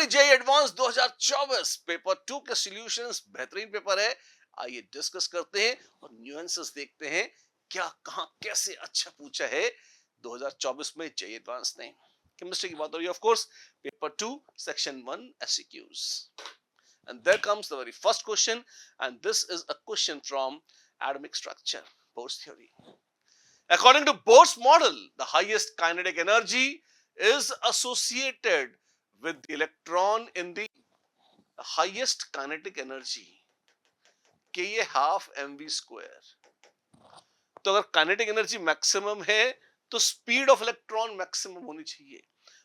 में JEE advance 2024 paper 2 के solutions बेहतरीन पेपर है। आइए डिस्कस करते हैं और न्यूएंसेस देखते हैं क्या कहां कैसे अच्छा पूछा है 2024 में जेईई एडवांस ने। केमिस्ट्री की बात हो रही है of course, paper 2 section 1 MCQs. And there comes the very first question, and this is a question from atomic structure, Bohr's theory. According to Bohr's model, the highest kinetic energy is associated with the electron in the highest kinetic energy, के ये half mv square. तो अगर kinetic energy maximum है तो speed of electron maximum होनी चाहिए,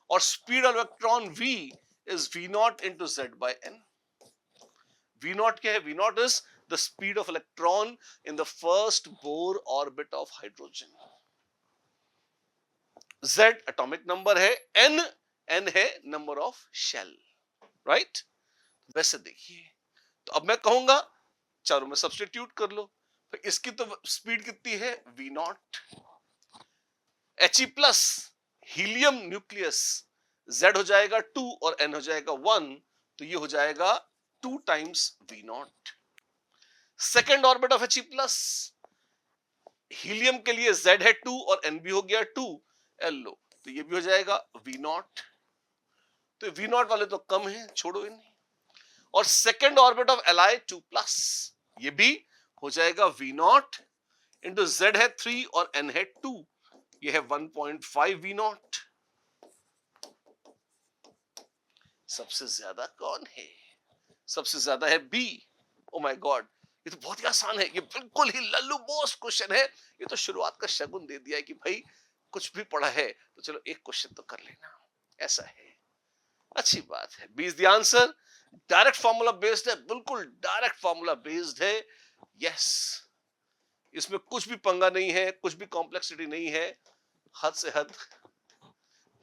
और speed of electron v is v naught into Z by N. V naught क्या है? V naught is the speed of electron in the first Bohr orbit of hydrogen. Z atomic number है, N है number of shell, right? वैसे देखिए, तो अब मैं कहूंगा चारों में सब्स्टिट्यूट कर लो, तो इसकी तो स्पीड कितनी है? V naught। He plus helium nucleus Z हो जाएगा 2 और N हो जाएगा 1, तो ये हो जाएगा 2 times V naught। Second orbit of He plus, helium के लिए Z है 2 और N भी हो गया 2, लो तो ये भी हो जाएगा V naught। तो V naught वाले तो कम है, छोड़ो इन्हें। और second orbit of Li 2 plus, ये भी हो जाएगा V naught इंटू Z है 3 और N है 2, ये है 1.5 V naught। सबसे ज्यादा कौन है? सबसे ज्यादा है B। ओ माय गॉड, ये तो बहुत ही आसान है, ये बिल्कुल ही लल्लू बोस क्वेश्चन है। ये तो शुरुआत का शगुन दे दिया है कि भाई कुछ भी पढ़ा है तो चलो एक क्वेश्चन तो कर लेना, ऐसा है। अच्छी बात है, B is the answer. Direct formula based है, बिल्कुल डायरेक्ट फार्मूला बेस्ड है। यस, इसमें कुछ भी पंगा नहीं है, कुछ भी कॉम्प्लेक्सिटी नहीं है। हद से हद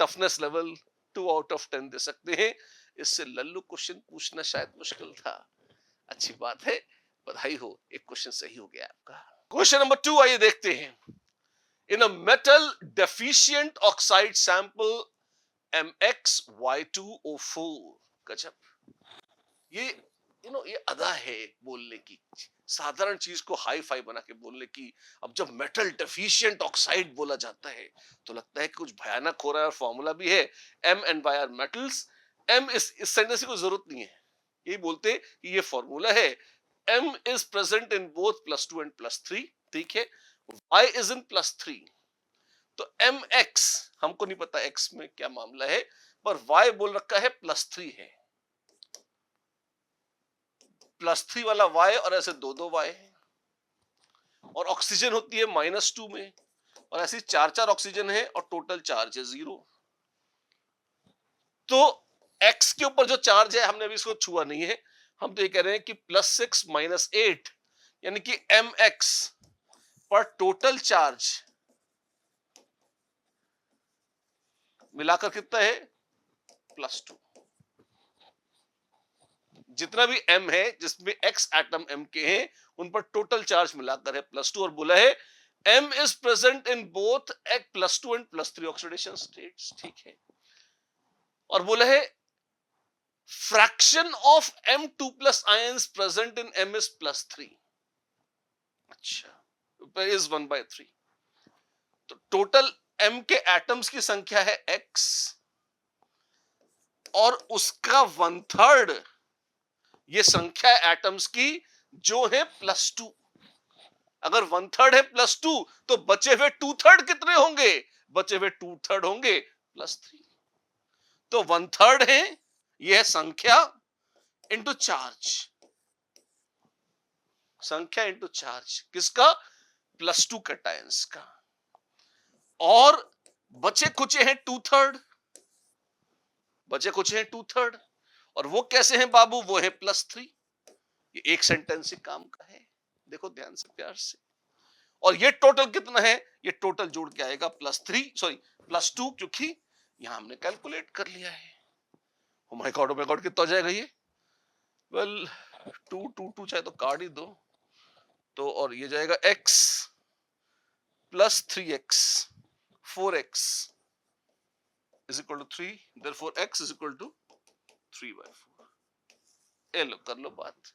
टफनेस लेवल 2 आउट ऑफ 10 दे सकते हैं। इससे लल्लू क्वेश्चन पूछना शायद मुश्किल था। अच्छी बात है, बधाई हो, एक क्वेश्चन सही हो गया आपका। क्वेश्चन नंबर 2 आइए देखते हैं। In a metal deficient oxide sample MX Y2O4, गजब। ये ये अदा है बोलने की, साधारण चीज को हाई फाई बना के बोलने की। अब जब मेटल डेफिशिएंट ऑक्साइड बोला जाता है तो लगता है कि कुछ भयानक हो रहा है, और फॉर्मूला भी है M and Y are metals। M इस सेंटेंस की जरूरत नहीं है, यही बोलते कि ये फॉर्मूला है। M is present in both +2 and +3, ठीक है। Y is in +3, तो MX हमको नहीं पता X में क्या मामला है, पर Y बोल रखा है +3 है। +3 वाला Y और ऐसे दो Y है, और ऑक्सीजन होती है -2 में, और ऐसी 4 ऑक्सीजन है और टोटल चार्ज है 0। तो X के ऊपर जो चार्ज है हमने अभी इसको छुआ नहीं है, हम तो ये कह रहे हैं कि +6 - 8, यानी कि MX पर टोटल चार्ज मिलाकर कितना है? +2। जितना भी M है, जिसमें X एटम M के हैं, उन पर टोटल चार्ज मिलाकर है +2, और बोला है M is present in both +2 and +3 oxidation states, ठीक है। और बोला है fraction of M2+ ions present in M is +3। अच्छा, इज 1/3। तो टोटल M के एटम्स की संख्या है X, और उसका 1/3 ये संख्या एटम्स की जो है +2। अगर 1/3 है +2, तो बचे हुए 2/3 कितने होंगे? बचे हुए 2/3 होंगे +3। तो 1/3 है, यह है संख्या इंटू चार्ज, संख्या इंटू चार्ज किसका? +2 कैटायंस का। और बचे कुचे हैं 2/3, बचे कुचे हैं 2/3, और वो कैसे हैं बाबू? वो है +3। ये एक सेंटेंस से काम का है, देखो ध्यान से, प्यार से। और ये टोटल कितना है? ये टोटल जोड़ के आएगा +2, क्योंकि यहां हमने कैलकुलेट कर लिया है। ओ माय गॉड कितना हो जाएगा ये? वेल 2 2 2 चाहे तो काट ही दो, तो और ये जाएगा x + 3x 4x is equal to 3, therefore x is equal to 3/4। ये लो कर लो बात,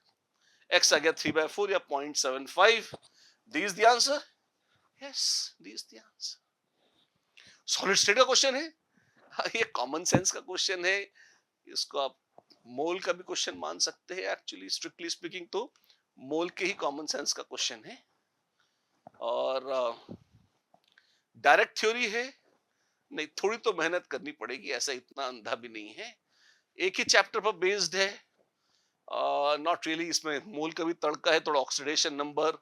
x आ गया 3/4 या 0.75। This the answer, yes this the answer. Solid state का क्वेश्चन है, ये कॉमन सेंस का क्वेश्चन है, इसको आप मोल का भी क्वेश्चन मान सकते हैं। एक्चुअली स्ट्रिक्टली स्पीकिंग तो मोल के ही कॉमन सेंस का क्वेश्चन है, और डायरेक्ट थ्योरी है, नहीं थोड़ी तो मेहनत करनी पड़ेगी, ऐसा इतना अंधा भी नहीं है। एक ही चैप्टर पर बेस्ड है, नॉट रियली, इसमें मोल का भी तड़का है, थोड़ा ऑक्सीडेशन नंबर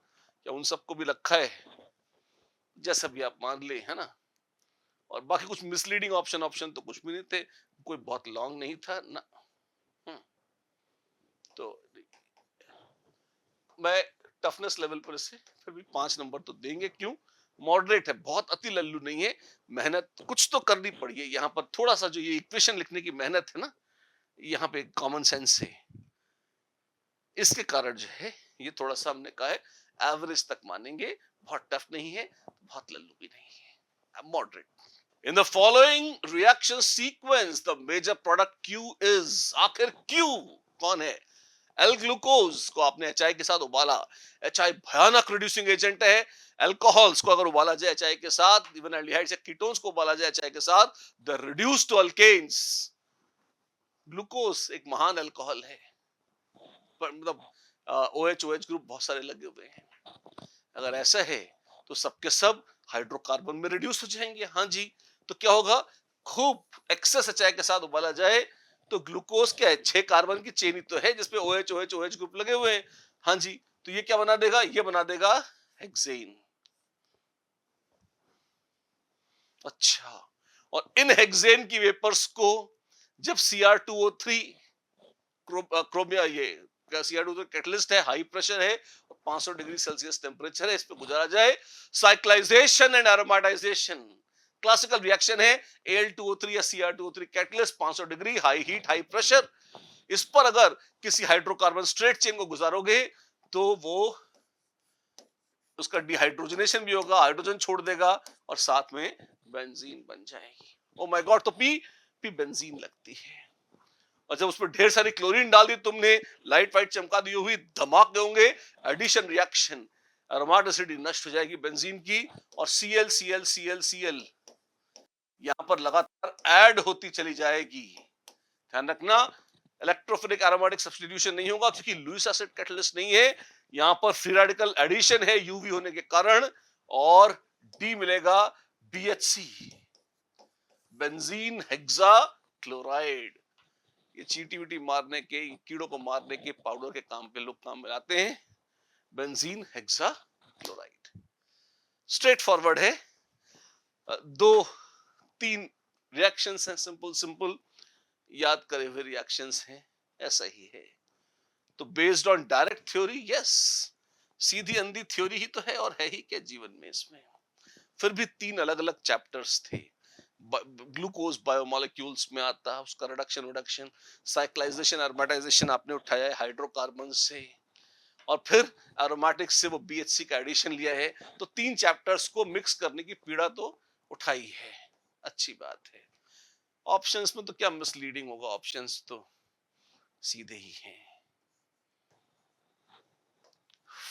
या उन सबको भी रखा है, जैसा भी आप मान ले, है ना। और बाकी कुछ मिसलीडिंग ऑप्शन ऑप्शन तो कुछ भी नहीं थे, कोई बहुत लॉन्ग नहीं था ना। तो मैं टफनेस लेवल पर इसे फिर भी 5 नंबर तो देंगे, क्यों, मॉडरेट है, बहुत अति लल्लू नहीं है, मेहनत कुछ तो करनी पड़ी है यहाँ पर, थोड़ा सा जो ये इक्वेशन लिखने की मेहनत है ना, यहाँ पे कॉमन सेंस है, इसके कारण जो है ये थोड़ा सा हमने कहा है एवरेज तक मानेंगे, बहुत टफ नहीं है, बहुत लल्लू भी नहीं है, moderate. In the following reaction sequence, the major product Q is, आखिर Q कौन है? एल ग्लूकोज को आपने HI के साथ उबाला, HI भयानक रिड्यूसिंग एजेंट है, अल्कोहल्स को अगर उबाला जाए HI के साथ, इवन एल्डिहाइड्स या कीटोन्स को उबाला जाए HI के साथ, the reduce to alkanes. Glucose एक महान अल्कोहल है, पर मतलब OH ग्रुप बहुत सारे लगे हुए हैं, अगर ऐसा है तो सबके सब हाइड्रोकार्बन में रिड्यूस हो जाएंगे। हाँ जी, तो क्या होगा, खूब एक्सेस HI के साथ उबाला जाए तो ग्लूकोज क्या है, 6 कार्बन की चेन ही तो है जिसपे OH ग्रुप लगे हुए हैं। हाँ जी, तो ये क्या बना देगा, ये बना देगा हेक्सेन। अच्छा, और इन हेक्सेन की वेपर्स को जब Cr2O3 क्रोमिया, ये Cr2O3 कैटलिस्ट है, हाई प्रेशर है, 500 डिग्री सेल्सियस टेम्परेचर है, इस पे गुजारा जाए, cyclisation and aromatisation, classical reaction है, Al2O3 या Cr2O3 catalyst, 500 degree, high heat, high pressure, इस पर अगर किसी हाइड्रोकार्बन स्ट्रेट चेन को गुजारोगे तो वो उसका डिहाइड्रोजनेशन भी होगा, हाइड्रोजन छोड़ देगा और साथ में बेंजीन बन जाएगी। ओ माय गॉड, तो पी बेंजीन लगती है, और जब उस पर ढेर सारी क्लोरीन डाल दी तुमने, लाइट वाइट चमका दी हुई, धमाके होंगे, एडिशन रिएक्शन, एरोमेटिसिटी नष्ट हो जाएगी बेंजीन की, और Cl यहां पर लगातार ऐड होती चली जाएगी। ध्यान रखना, इलेक्ट्रोफिलिक एरोमेटिक सब्स्टिट्यूशन नहीं होगा क्योंकि लुईस एसिड कैटलिस्ट नहीं है, यहां पर फ्री रेडिकल एडिशन है यूवी होने के कारण, और डी मिलेगा BHC, बेंजीन हेक्सा क्लोराइड। ये चीटी विटी मारने के, कीड़ों को मारने के पाउडर के काम पे लोग काम में लाते हैं, benzene hexa chloride. Straight forward है, 2-3 रिएक्शंस हैं, सिंपल याद करे हुए रिएक्शंस हैं, ऐसा ही है। तो based on direct theory, yes, सीधी अंधी थ्योरी ही तो है, और है ही क्या जीवन में इसमें। फिर भी 3 अलग अलग चैप्टर्स थे, ग्लूकोज बायोमोलिक्यूल्स में आता है, उसका रिडक्शन, साइक्लाइजेशन, एरोमेटाइजेशन आपने उठाया है हाइड्रोकार्बन से, और फिर एरोमेटिक से वो BHC का एडिशन लिया है, तो 3 चैप्टर्स को मिक्स करने की पीड़ा तो उठाई है, अच्छी बात है। ऑप्शंस में तो क्या मिसलीडिंग होगा, ऑप्शंस तो सीधे ही हैं।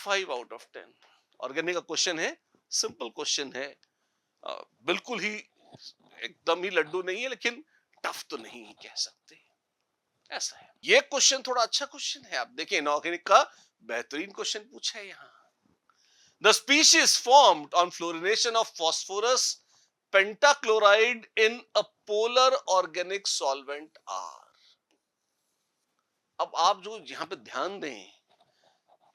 5 आउट ऑफ 10 ऑर्गेनिक का क्वेश्चन है, सिंपल क्वेश्चन है, बिल्कुल ही एकदम ही लड्डू नहीं है, लेकिन टफ तो नहीं ही कह सकते, ऐसा है। ये क्वेश्चन थोड़ा अच्छा क्वेश्चन है, आप देखिए इनऑर्गेनिक का बेहतरीन क्वेश्चन पूछा है यहाँ। The species formed on fluorination of phosphorus pentachloride in a polar organic solvent are. अब आप जो यहां पे ध्यान दें,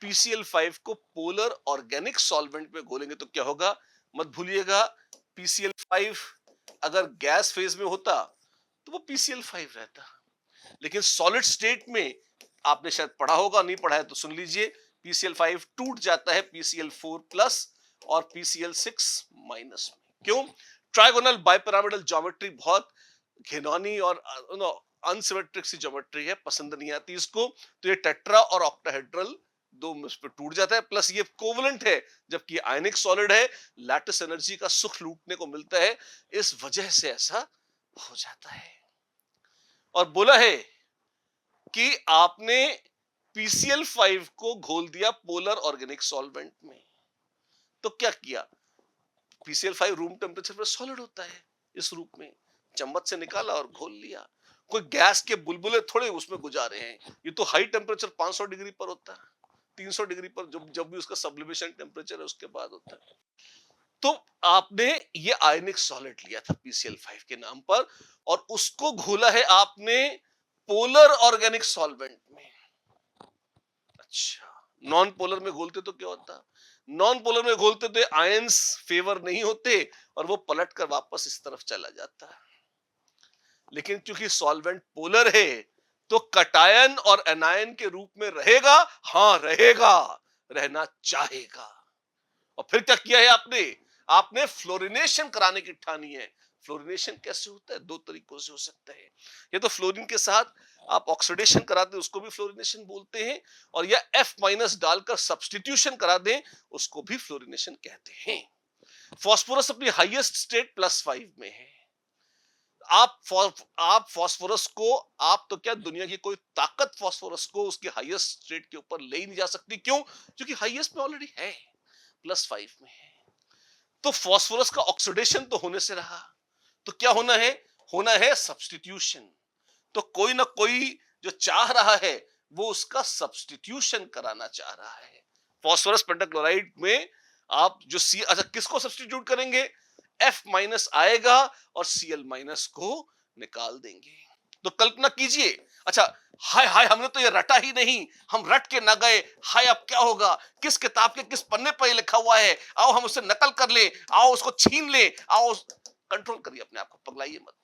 PCl5 को पोलर ऑर्गेनिक सॉल्वेंट में घोलेंगे तो क्या होगा, मत भूलिएगा, PCl5 अगर गैस फेज में होता तो वो PCl5 रहता, लेकिन सॉलिड स्टेट में आपने शायद पढ़ा होगा, नहीं पढ़ा है तो सुन लीजिए, PCl5 टूट जाता है PCl4 प्लस और PCl6 माइनस में। क्यों, ट्राइगोनल बाइपिरामिडल ज्योमेट्री बहुत घिनौनी और अनसिमेट्रिक सी ज्योमेट्री है, पसंद नहीं आती इसको, तो ये टेट्रा और ऑक्टाहेड्रल 2 में पे टूट जाता है, प्लस ये कोवलेंट है जबकि आयनिक सॉलिड है, लैटिस एनर्जी का सुख लूटने को मिलता है, इस वजह से ऐसा हो जाता है। और बोला है कि आपने PCl5 को घोल दिया पोलर ऑर्गेनिक सॉल्वेंट में। तो क्या किया, PCl5 रूम टेम्परेचर पर सॉलिड होता है, इस रूप में चम्मच से निकाला और घोल लिया। कोई गैस के बुलबुले थोड़े उसमें गुजारे हैं, ये तो हाई टेम्परेचर 500 डिग्री पर होता है, 300 डिग्री पर जब जब भी उसका सब्लिमेशन टेम्परेचर है उसके बाद होता है। तो आपने ये आयनिक सॉलिड लिया था PCl5 के नाम पर, और उसको घोला है आपने पोलर ऑर्गेनिक सॉल्वेंट में। अच्छा, नॉन पोलर में घोलते तो क्या होता, नॉन पोलर में घोलते तो आयंस फेवर नहीं होते और वो पलट कर वापस इस तरफ चला जाता है। लेकिन क्योंकि सॉल्वेंट पोलर है तो कटायन और एनायन के रूप में रहेगा, हां रहेगा, रहना चाहेगा। और फिर क्या किया है आपने, आपने फ्लोरिनेशन कराने की ठानी है। फ्लोरिनेशन कैसे होता है, दो तरीकों से हो सकता है, या तो फ्लोरीन के साथ आप ऑक्सीडेशन करा दें, उसको भी फ्लोरिनेशन बोलते हैं, और या F- डालकर सब्स्टिट्यूशन करा दें, उसको भी फ्लोरिनेशन कहते हैं। फास्फोरस अपनी हाईएस्ट स्टेट +5 में है। आप फास्फोरस को, आप तो क्या दुनिया की कोई ताकत फास्फोरस को उसके हाईएस्ट स्टेट के ऊपर ले ही नहीं जा सकती। क्यों, क्योंकि हाईएस्ट में ऑलरेडी है, +5 में है। तो फास्फोरस का ऑक्सीडेशन तो होने से रहा, तो क्या होना है, होना है सब्स्टिट्यूशन। तो कोई ना कोई जो चाह रहा है वो उसका सब्स्टिट्यूशन कराना चाह रहा है। फास्फोरस पेंटाक्लोराइड में आप जो सी, अच्छा किसको सब्स्टिट्यूट करेंगे, F- आएगा और Cl- को निकाल देंगे। तो कल्पना कीजिए, अच्छा हाय हाय हमने तो ये रटा ही नहीं, हम रट के ना गए, हाय अब क्या होगा, किस किताब के किस पन्ने पर लिखा हुआ है, आओ हम उसे नकल कर ले, आओ उसको छीन ले, आओ। कंट्रोल करिए अपने आप को, पगलाइए मत।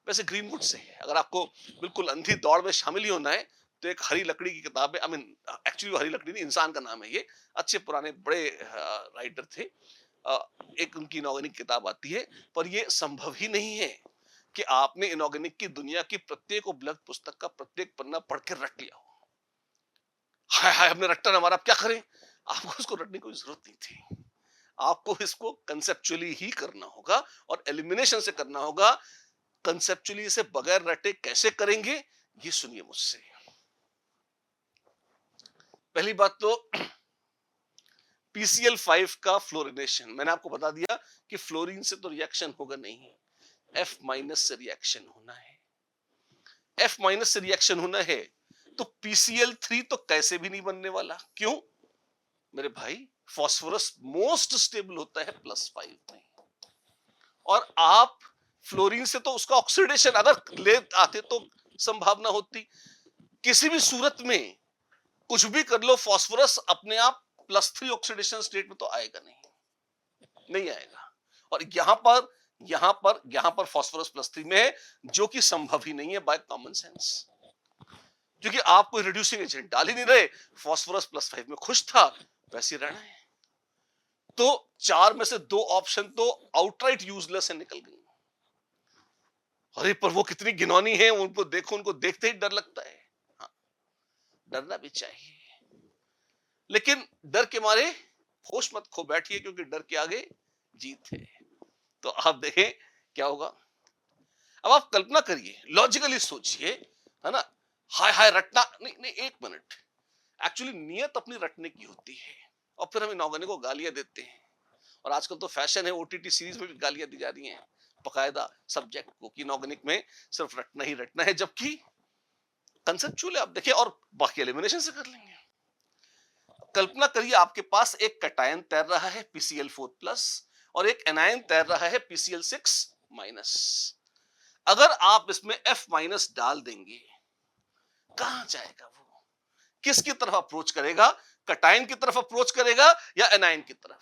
वैसे ग्रीनवुड से है, अगर आपको बिल्कुल अंधी दौड़ में शामिल ही होना है तो एक हरी लकड़ी की किताब है, आई मीन एक्चुअली हरी लकड़ी नहीं, इंसान का नाम है ये, अच्छे पुराने बड़े राइटर थे, एक उनकी इनऑर्गेनिक किताब आती है। पर यह संभव ही नहीं है कि आपने इनऑर्गेनिक की दुनिया की प्रत्येक उपलब्ध पुस्तक का प्रत्येक पन्ना पढ़ के रट लिया हो। हाय हाय हमने रट्टा ना मारा, अब क्या करें, आपको उसको रटने की कोई जरूरत नहीं थी। आपको इसको कंसेप्चुअली ही करना होगा और एलिमिनेशन से करना होगा। कंसेप्चुअली इसे बगैर रटे कैसे करेंगे, ये सुनिए मुझसे। पहली बात तो PCl5 का फ्लोरिनेशन, मैंने आपको बता दिया कि फ्लोरीन से तो रिएक्शन होगा नहीं, F- से रिएक्शन होना है। F- से रिएक्शन होना है तो PCl3 तो कैसे भी नहीं बनने वाला। क्यों मेरे भाई, फास्फोरस मोस्ट स्टेबल होता है +5 में, और आप फ्लोरीन से तो उसका ऑक्सीडेशन अगर ले आते तो संभावना होती। किसी भी सूरत में कुछ भी कर लो, फास्फोरस अपने आप +3 ऑक्सीडेशन स्टेट में तो आएगा नहीं, नहीं आएगा। और यहां पर फास्फोरस +3 में है, जो कि संभव ही नहीं है बाय कॉमन सेंस, क्योंकि आप कोई रिड्यूसिंग एजेंट डाल ही नहीं रहे। फास्फोरस +5 में खुश था, वैसे रहना है। तो 4 में से 2 ऑप्शन तो आउटराइट यूजलेस है, निकल गई। अरे पर वो कितनी घिनौनी है, उनको देखो, उनको देखते ही डर लगता है। हाँ, डरना भी चाहिए, लेकिन डर के मारे होश मत खो बैठिए, क्योंकि डर के आगे जीत है। तो आप देखें क्या होगा। अब आप कल्पना करिए, लॉजिकली सोचिए, है ना, हाय हाय रटना नहीं नहीं, एक मिनट, एक्चुअली नियत अपनी रटने की होती है, और फिर हम इनऑर्गेनिक को गालियां देते हैं। और आजकल तो फैशन है, OTT सीरीज में भी गालियां दी जा रही हैं बकायदा सब्जेक्ट को, कि इनऑर्गेनिक में सिर्फ रटना ही रटना है, जबकि कंसेप्चुअल है। आप देखिए, और बाकी एलिमिनेशन से कर लेंगे। कल्पना करिए आपके पास एक कटायन तैर रहा है PCl4+ और एक एनायन तैर रहा है PCl6-। अगर आप इसमें F- डाल देंगे, कहां जाएगा वो, किसकी तरफ अप्रोच करेगा, कटायन की तरफ अप्रोच करेगा या एनायन की तरफ।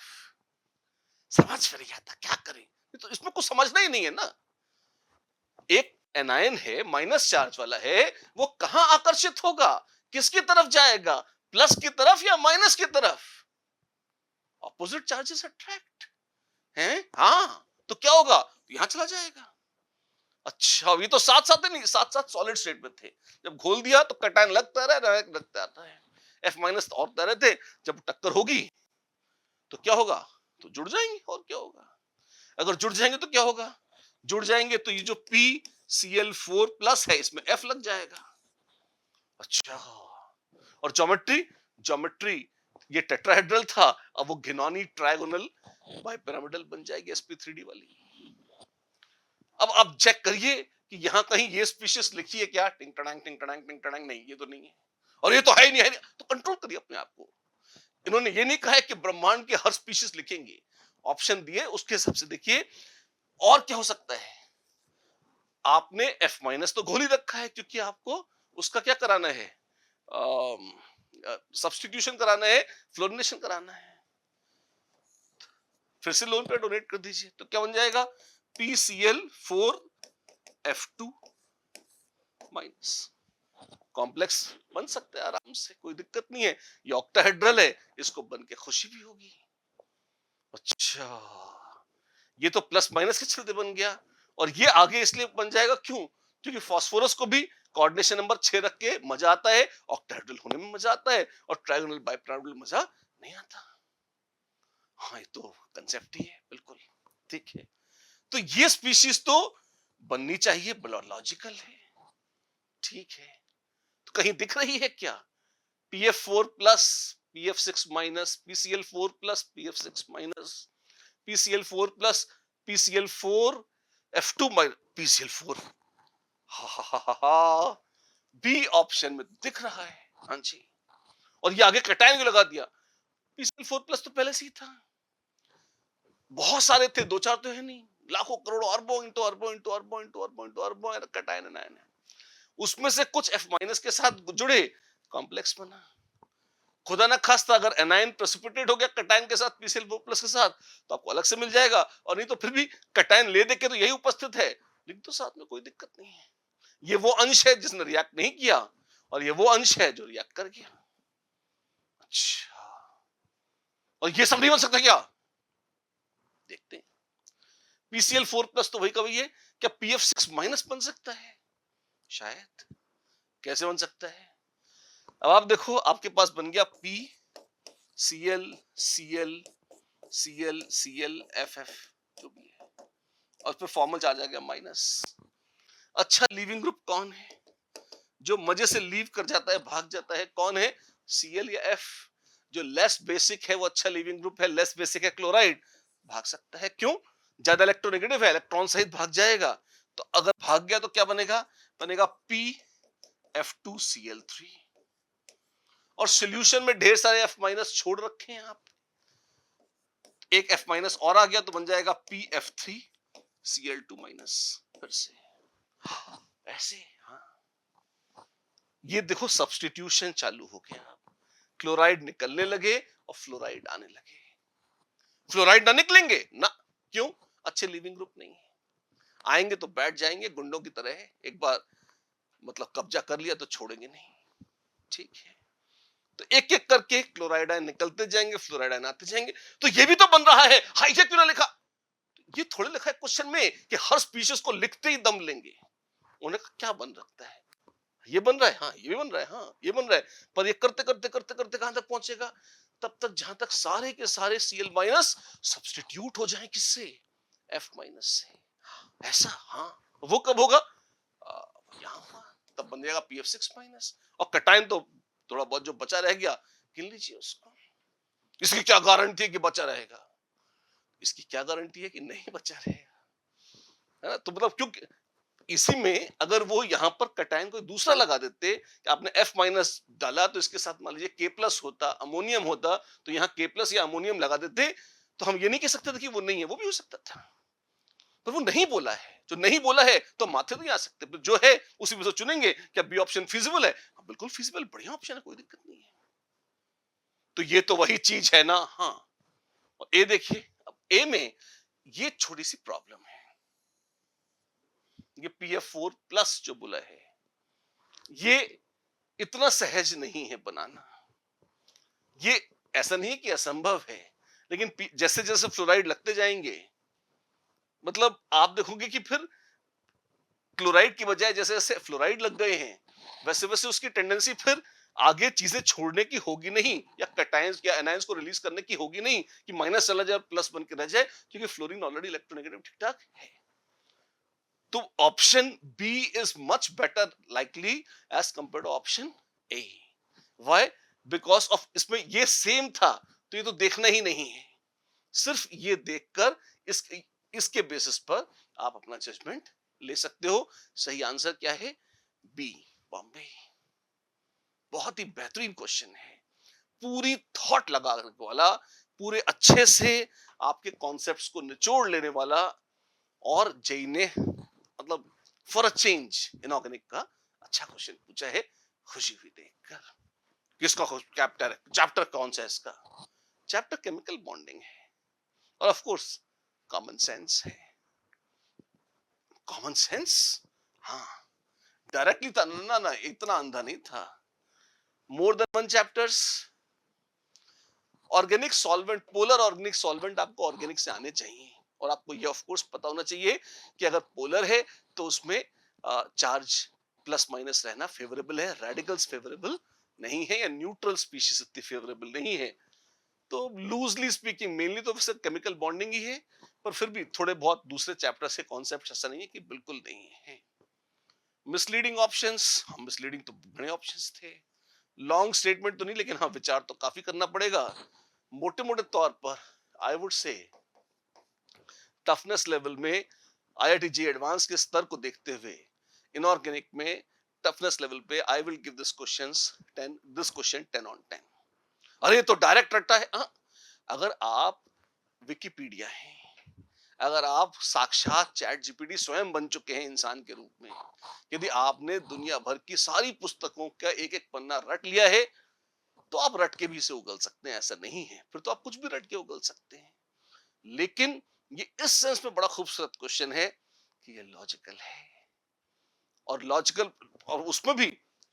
समझ में नहीं आता, क्या करें, तो इसमें कुछ समझना ही नहीं है ना। एक एनायन है, माइनस चार्ज वाला है, वो कहां आकर्षित होगा, किसकी तरफ जाएगा, प्लस की तरफ या माइनस की तरफ। ऑपोजिट चार्जेस अट्रैक्ट हैं, हाँ, तो क्या होगा, यहां चला जाएगा। अच्छा, ये तो साथ साथ नहीं, साथ साथ सॉलिड स्टेट में थे, जब घोल दिया तो कटायन लगता रहा, लगता आता है, F- और तरह थे, जब टक्कर होगी तो क्या होगा, तो जुड़ जाएंगे, और क्या होगा। अगर जुड़ जाएंगे तो क्या होगा, जुड़ जाएंगे तो ये जो PCl4+ है इसमें F लग जाएगा, अच्छा, और ज्योमेट्री, ज्योमेट्री ये टेट्राहेड्रल था, अब वो घिनौनी ट्रायगोनल बाइपिरामिडल बन जाएगी sp3d वाली। अब आप चेक करिए कि यहां कहीं ये स्पीशीज लिखी है क्या, टिंग टड़ांग टिंग टड़ांग टिंग टड़ांग, नहीं ये तो नहीं है, और ये तो है ही नहीं, है नहीं। तो कंट्रोल करिए अपने आप को। इन्होंने ये नहीं कहा है कि ब्रह्मांड के हर स्पीशीज लिखेंगे, ऑप्शन दिए उसके हिसाब से देखिए। और क्या हो सकता है, आपने एफ माइनस तो घोल ही रखा है, क्योंकि आपको उसका क्या कराना है, सब्सटीट्यूशन कराना है, फ्लोरिनेशन कराना है। फिर से लोन पे डोनेट कर दीजिए, तो क्या बन जाएगा, PCl4F2 माइनस। कॉम्प्लेक्स बन सकता है आराम से, कोई दिक्कत नहीं है, ये ऑक्टाहेड्रल है, इसको बन के खुशी भी होगी। अच्छा, ये तो प्लस माइनस के चलते बन गया, और ये आगे इसलिए बन जाएगा क्यों, क्योंकि फास्फोरस को भी कोऑर्डिनेशन नंबर 6 रख के मजा आता है, ऑक्टाहेड्रल होने में मजा आता है, और ट्रायगोनल बाइपिरामिडल मजा नहीं आता। हाँ, ये तो कंसेप्ट ही है, बिल्कुल ठीक है। तो ये स्पीशीज तो बननी चाहिए, लॉजिकल है, ठीक है। तो कहीं दिख रही है क्या, PF4 plus PF6 minus, PCl4 plus PF6 minus, PCl4 plus PCl4F2 minus, PCl4, B option में दिख रहा है। हाँ जी, और ये आगे कटायन को लगा दिया, PCl4 प्लस तो पहले से ही था, बहुत सारे थे, दो चार तो है नहीं, लाखों करोड़ों अरबों इंटू अरबों इंटू अरबों इंटू अरबों इंटू अरबों कटायन एनायन है। उसमें से कुछ F माइनस के साथ जुड़े, कॉम्प्लेक्स बना। खुदा ना खास्ता अगर एनायन प्रेसिपिटेट हो गया कटायन के साथ PCl4 प्लस के साथ, तो आपको अलग से मिल जाएगा, और नहीं तो फिर भी कटायन ले दे के तो यही उपस्थित है, लिख दो साथ में, कोई दिक्कत नहीं है। ये वो अंश है जिसने रिएक्ट नहीं किया, और ये वो अंश है जो रिएक्ट कर गया। अच्छा, और ये सब नहीं बन सकता क्या, देखते हैं। PCl4 प्लस तो वही का वही है, क्या PF6 माइनस बन सकता है, शायद। कैसे बन सकता है, अब आप देखो, आपके पास बन गया P Cl Cl Cl Cl FF जो भी है, और फिर फॉर्मल आ जाएगा माइनस। अच्छा, लीविंग ग्रुप कौन है जो मजे से लीव कर जाता है, भाग जाता है, कौन है, Cl या F। जो लेस बेसिक है वो अच्छा लीविंग ग्रुप है, लेस बेसिक है क्लोराइड, भाग सकता है, क्यों, ज्यादा इलेक्ट्रोनेगेटिव है, इलेक्ट्रॉन सहित भाग जाएगा। तो अगर भाग गया तो क्या बनेगा, बनेगा PF2Cl3, और सॉल्यूशन में ढेर सारे F माइनस छोड़ रखे हैं आप, एक F माइनस और आ गया तो बन जाएगा PF3Cl2 माइनस, फिर से ऐसे। हाँ, ये देखो सब्स्टिट्यूशन चालू हो गया, क्लोराइड निकलने लगे और फ्लोराइड आने लगे। फ्लोराइड ना निकलेंगे ना, क्यों, अच्छे लिविंग ग्रुप नहीं है, आएंगे तो बैठ जाएंगे गुंडों की तरह है, एक बार मतलब कब्जा कर लिया तो छोड़ेंगे नहीं, ठीक है। तो एक एक करके क्लोराइड आयन निकलते जाएंगे, फ्लोराइड आयन आते जाएंगे। तो ये भी तो बन रहा है, हाईजेक क्यों ना लिखा, ये थोड़े लिखा है क्वेश्चन में कि हर स्पीशीज को लिखते ही दम लेंगे, उन्हें क्या बन रखता है, ये बन रहा है, हाँ ये भी बन रहा है, हाँ ये बन रहा है, पर ये करते करते करते करते कहां तक पहुंचेगा, तब तक जहां तक सारे के सारे Cl माइनस सब्स्टिट्यूट हो जाए किससे, F माइनस से, ऐसा। हाँ, वो कब होगा, यहां होगा, तब बन जाएगा PF6 माइनस, और कटायन तो थोड़ा बहुत जो बचा रह गया गिन लीजिए उसको। इसकी क्या गारंटी है कि बचा रहेगा, इसकी क्या गारंटी है कि नहीं बचा रहेगा, है ना। तो मतलब क्योंकि इसी में अगर वो यहां पर कटायन कोई दूसरा लगा देते कि आपने F माइनस डाला तो इसके साथ मान लीजिए K प्लस होता, अमोनियम होता, तो यहाँ K प्लस या अमोनियम लगा देते, तो हम ये नहीं कह सकते थे कि वो नहीं है, वो भी हो सकता था, पर वो नहीं बोला है, जो नहीं बोला है तो माथे नहीं आ सकते, जो है उसी में से चुनेंगे, क्या बी ऑप्शन फिजिबल है, हाँ, बिल्कुल फिजिबल, बढ़िया ऑप्शन है, कोई दिक्कत नहीं है। तो ये तो वही चीज है ना, हाँ। और ए देखिए, अब ए में ये छोटी सी प्रॉब्लम है, ये PF4 प्लस जो बोला है, ये इतना सहज नहीं है बनाना, ये ऐसा नहीं कि असंभव है, लेकिन जैसे जैसे फ्लोराइड लगते जाएंगे, मतलब आप देखोगे कि फिर क्लोराइड की बजाय जैसे जैसे फ्लोराइड लग गए हैं, वैसे वैसे उसकी टेंडेंसी फिर आगे चीजें छोड़ने की होगी नहीं, या कटायंस या एनायंस को रिलीज करने की होगी नहीं, कि माइनस चला जाए प्लस बन के रह जाए, क्योंकि फ्लोरीन ऑलरेडी इलेक्ट्रोनेगेटिव ठीक ठाक है। तो option B is much better likely as compare to option A. Why? Because of इसमें ये सेम था, तो ये तो देखना ही नहीं है। सिर्फ ये देखकर इस इसके बेसिस पर आप अपना जजमेंट ले सकते हो। सही आंसर क्या है? बी, बॉम्बे। बहुत ही बेहतरीन क्वेश्चन है, पूरी थॉट लगाने वाला, पूरे अच्छे से आपके कॉन्सेप्ट्स को निचोड़ लेने वाला। और जई ने मतलब फॉर अ चेंज इनऑर्गेनिक का अच्छा क्वेश्चन पूछा है, खुशी हुई देखकर। किसका चैप्टर चैप्टर कौन सा है इसका? चैप्टर केमिकल बॉन्डिंग है, और ऑफ कोर्स कॉमन सेंस है। कॉमन सेंस, हाँ, डायरेक्टली था ना, ना इतना अंधा नहीं था। More than one chapters. Organic solvent, polar organic solvent आपको ऑर्गेनिक से आने चाहिए, और आपको ये ऑफ कोर्स पता होना चाहिए कि अगर पोलर है तो उसमें चार्ज प्लस माइनस रहना फेवरेबल है, रेडिकल्स फेवरेबल नहीं है, या न्यूट्रल स्पीशीज इतनी फेवरेबल नहीं है। तो लूजली स्पीकिंग मेनली तो वैसे केमिकल बॉन्डिंग ही है, पर फिर भी थोड़े बहुत दूसरे चैप्टर्स के कॉन्सेप्ट ऐसा नहीं है कि बिल्कुल नहीं है। मिसलीडिंग ऑप्शंस, हम मिसलीडिंग तो बड़े ऑप्शंस थे। लॉन्ग स्टेटमेंट तो नहीं, लेकिन हाँ विचार तो काफी करना पड़ेगा। मोटे मोटे तौर पर I would say toughness level में आईआईटी एडवांस के स्तर को देखते हुए इनऑर्गेनिक में टफनेस लेवल पे I will give this question 10 on 10। अरे तो डायरेक्ट रट्टा है। हाँ, अगर आप विकिपीडिया हैं, अगर आप साक्षात चैट जीपीटी स्वयं बन चुके हैं इंसान के रूप में, यदि आपने दुनिया भर की सारी पुस्तकों का एक एक पन्ना रट लिया है, तो आप रट के भी इसे उगल सकते हैं, ऐसा नहीं है। फिर तो आप कुछ भी रट के उगल सकते हैं। लेकिन ये इस सेंस में बड़ा खूबसूरत क्वेश्चन है कि ये लॉजिकल है, और लॉजिकल, और उसमें भी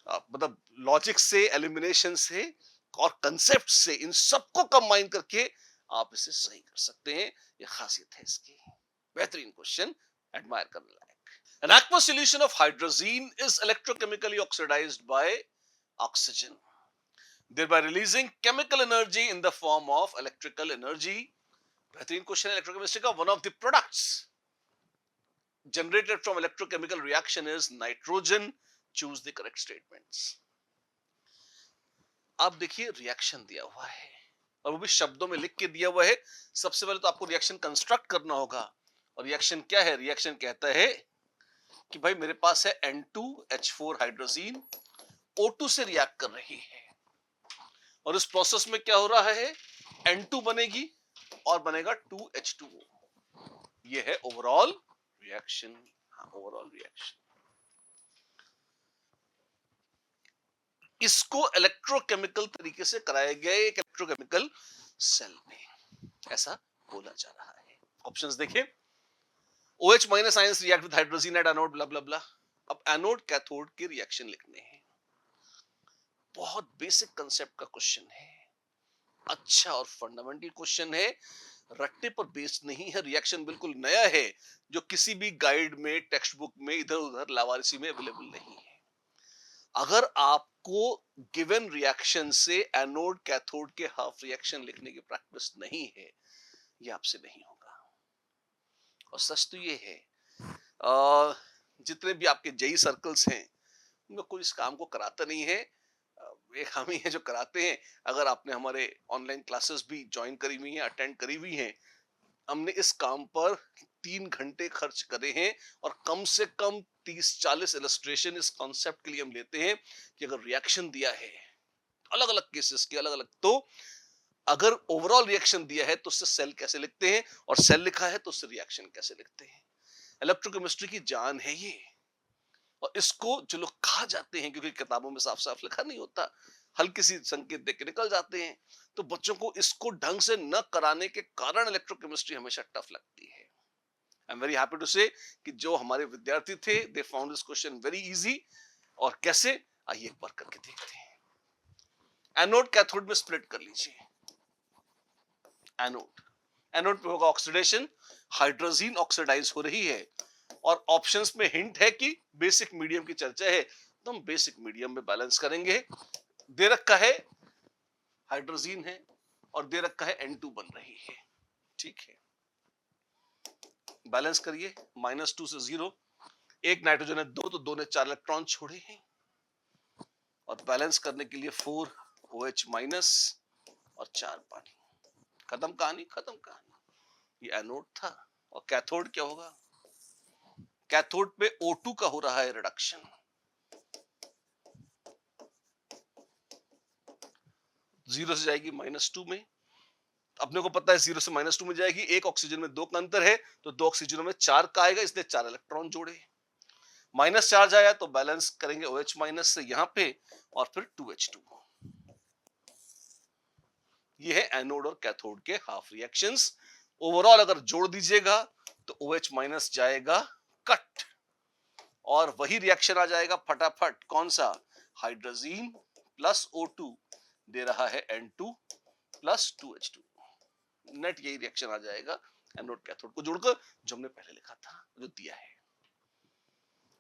मतलब लॉजिक से, एलिमिनेशन से और कंसेप्ट से, इन सबको कंबाइन करके आप इसे सही कर सकते हैं। ये खासियत है इसकी। बेहतरीन क्वेश्चन, एडमायर करने लायक। An aqueous solution of hydrazine is electrochemically oxidized by oxygen, thereby releasing chemical energy in the form of electrical energy. बेहतरीन क्वेश्चन है इलेक्ट्रोकेमिस्ट्री का। One of the products generated from electrochemical reaction is nitrogen. Choose the correct statements. आप देखिए reaction दिया हुआ है, और वो भी शब्दों में लिख के दिया हुआ है। सबसे पहले तो आपको रिएक्शन कंस्ट्रक्ट करना होगा, और रिएक्शन क्या है? रिएक्शन कहता है कि भाई मेरे पास है N2H4 हाइड्रोजीन O2 से रिएक्ट कर रही है, और इस प्रोसेस में क्या हो रहा है? N2 बनेगी और बनेगा 2H2O। ये है ओवरऑल रिएक्शन। हाँ, ओवरऑल रिएक्शन। इसको इलेक्ट्रोकेमिकल तरीके से कराया गया एक इलेक्ट्रोकेमिकल सेल में, ऐसा बोला जा रहा है। ऑप्शंस देखिए। OH minus ions react with hydrogen at anode, blah blah blah. अब एनोड कैथोड के रिएक्शन लिखने हैं। बहुत बेसिक कंसेप्ट का क्वेश्चन है, अच्छा और फंडामेंटल क्वेश्चन है, रट्टे पर बेस्ड नहीं है। रिएक्शन बिल्कुल नया है, जो किसी भी गाइड में, टेक्स्ट बुक में इधर उधर लावारिसी में अवेलेबल नहीं है। अगर आपको गिवन रिएक्शन से एनोड कैथोड के हाफ रिएक्शन लिखने की प्रैक्टिस नहीं है, ये आपसे नहीं होगा। और सच तो ये है, जितने भी आपके जेई सर्कल्स हैं, उनमें कोई इस काम को कराता नहीं है। एक हम ही है जो कराते हैं। अगर आपने हमारे ऑनलाइन क्लासेस भी ज्वाइन करी हुई हैं, अटेंड करी हुई हैं, हमने इस काम पर 3 घंटे खर्च करे हैं, और कम से कम 30-40 इलस्ट्रेशन इस कॉन्सेप्ट के लिए हम लेते हैं कि अगर रिएक्शन दिया है अलग अलग केसेस के, अलग अलग, तो अगर ओवरऑल रिएक्शन दिया है तो उससे सेल कैसे लिखते हैं, और सेल लिखा है तो उससे रिएक्शन कैसे लिखते हैं। इलेक्ट्रोकेमिस्ट्री की जान है ये, और इसको जो लोग खा जाते हैं, क्योंकि किताबों में साफ साफ लिखा नहीं होता, हल्की सी संकेत देके निकल जाते हैं, तो बच्चों को इसको ढंग से न कराने के कारण इलेक्ट्रोकेमिस्ट्री हमेशा टफ लगती है। I am very happy to say कि जो हमारे विद्यार्थी थे, they found this question very easy. और कैसे, आइए एक बार करके देखते हैं। एनोड कैथोड में स्प्लिट कर लीजिए। एनोड, एनोड पे होगा ऑक्सीडेशन, हाइड्रोजन ऑक्सीडाइज हो रही है, और ऑप्शंस में हिंट है कि बेसिक मीडियम की चर्चा है, तो हम बेसिक मीडियम में बैलेंस करेंगे। दे रखा है हाइड्रोजन है, और दे रखा है N2 बन रही है, ठीक है। बैलेंस करिए, -2 से 0, एक नाइट्रोजन है 2, तो 2 ने 4 इलेक्ट्रॉन छोड़े हैं, और बैलेंस करने के लिए 4 OH माइनस और 4 पानी। खत्म कहानी, खत्म कहानी। ये एनोड था। और कैथोड क्या होगा? कैथोड पे O2 का हो रहा है रिडक्शन। 0 से जाएगी -2 में। अपने को पता है 0 से -2 में जाएगी, एक ऑक्सीजन में 2 का अंतर है, तो 2 ऑक्सीजनों में 4 का आएगा, इसलिए 4 इलेक्ट्रॉन जोड़े। माइनस चार्ज आया तो बैलेंस करेंगे OH माइनस से यहां पे, और फिर 2H2। ये है एनोड और कैथोड के हाफ रिएक्शंस। ओवरऑल अगर जोड़ दीजिएगा तो OH माइनस जाएगा कट, और वही रिएक्शन आ जाएगा फटाफट। कौन सा? हाइड्रोजीन प्लस O2 दे रहा है N2 प्लस 2H2। नेट यही रिएक्शन आ जाएगा एनोड कैथोड को जोड़कर, जो हमने पहले लिखा था, जो दिया है।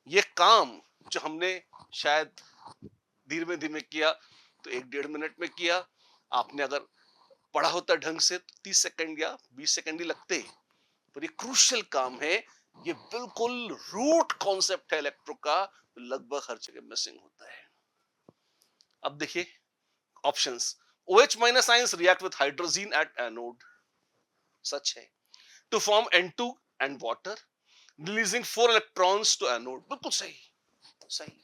ये काम जो हमने शायद धीरे धीरे किया तो 1-1.5 मिनट में किया। आपने अगर पढ़ा होता ढंग से तो 30 सेकंड या 20 सेकंड ही लगते, पर ये क्रूशियल काम है। ये बिल्कुल रूट कॉन्सेप्ट है इलेक्ट्रो का, लगभग हर जगह मिसिंग होता है। अब देखिए options. OH minus ions react with hydrogen at anode, सच है, to form N2 and water, releasing 4 electrons to anode, बिल्कुल सही, सही।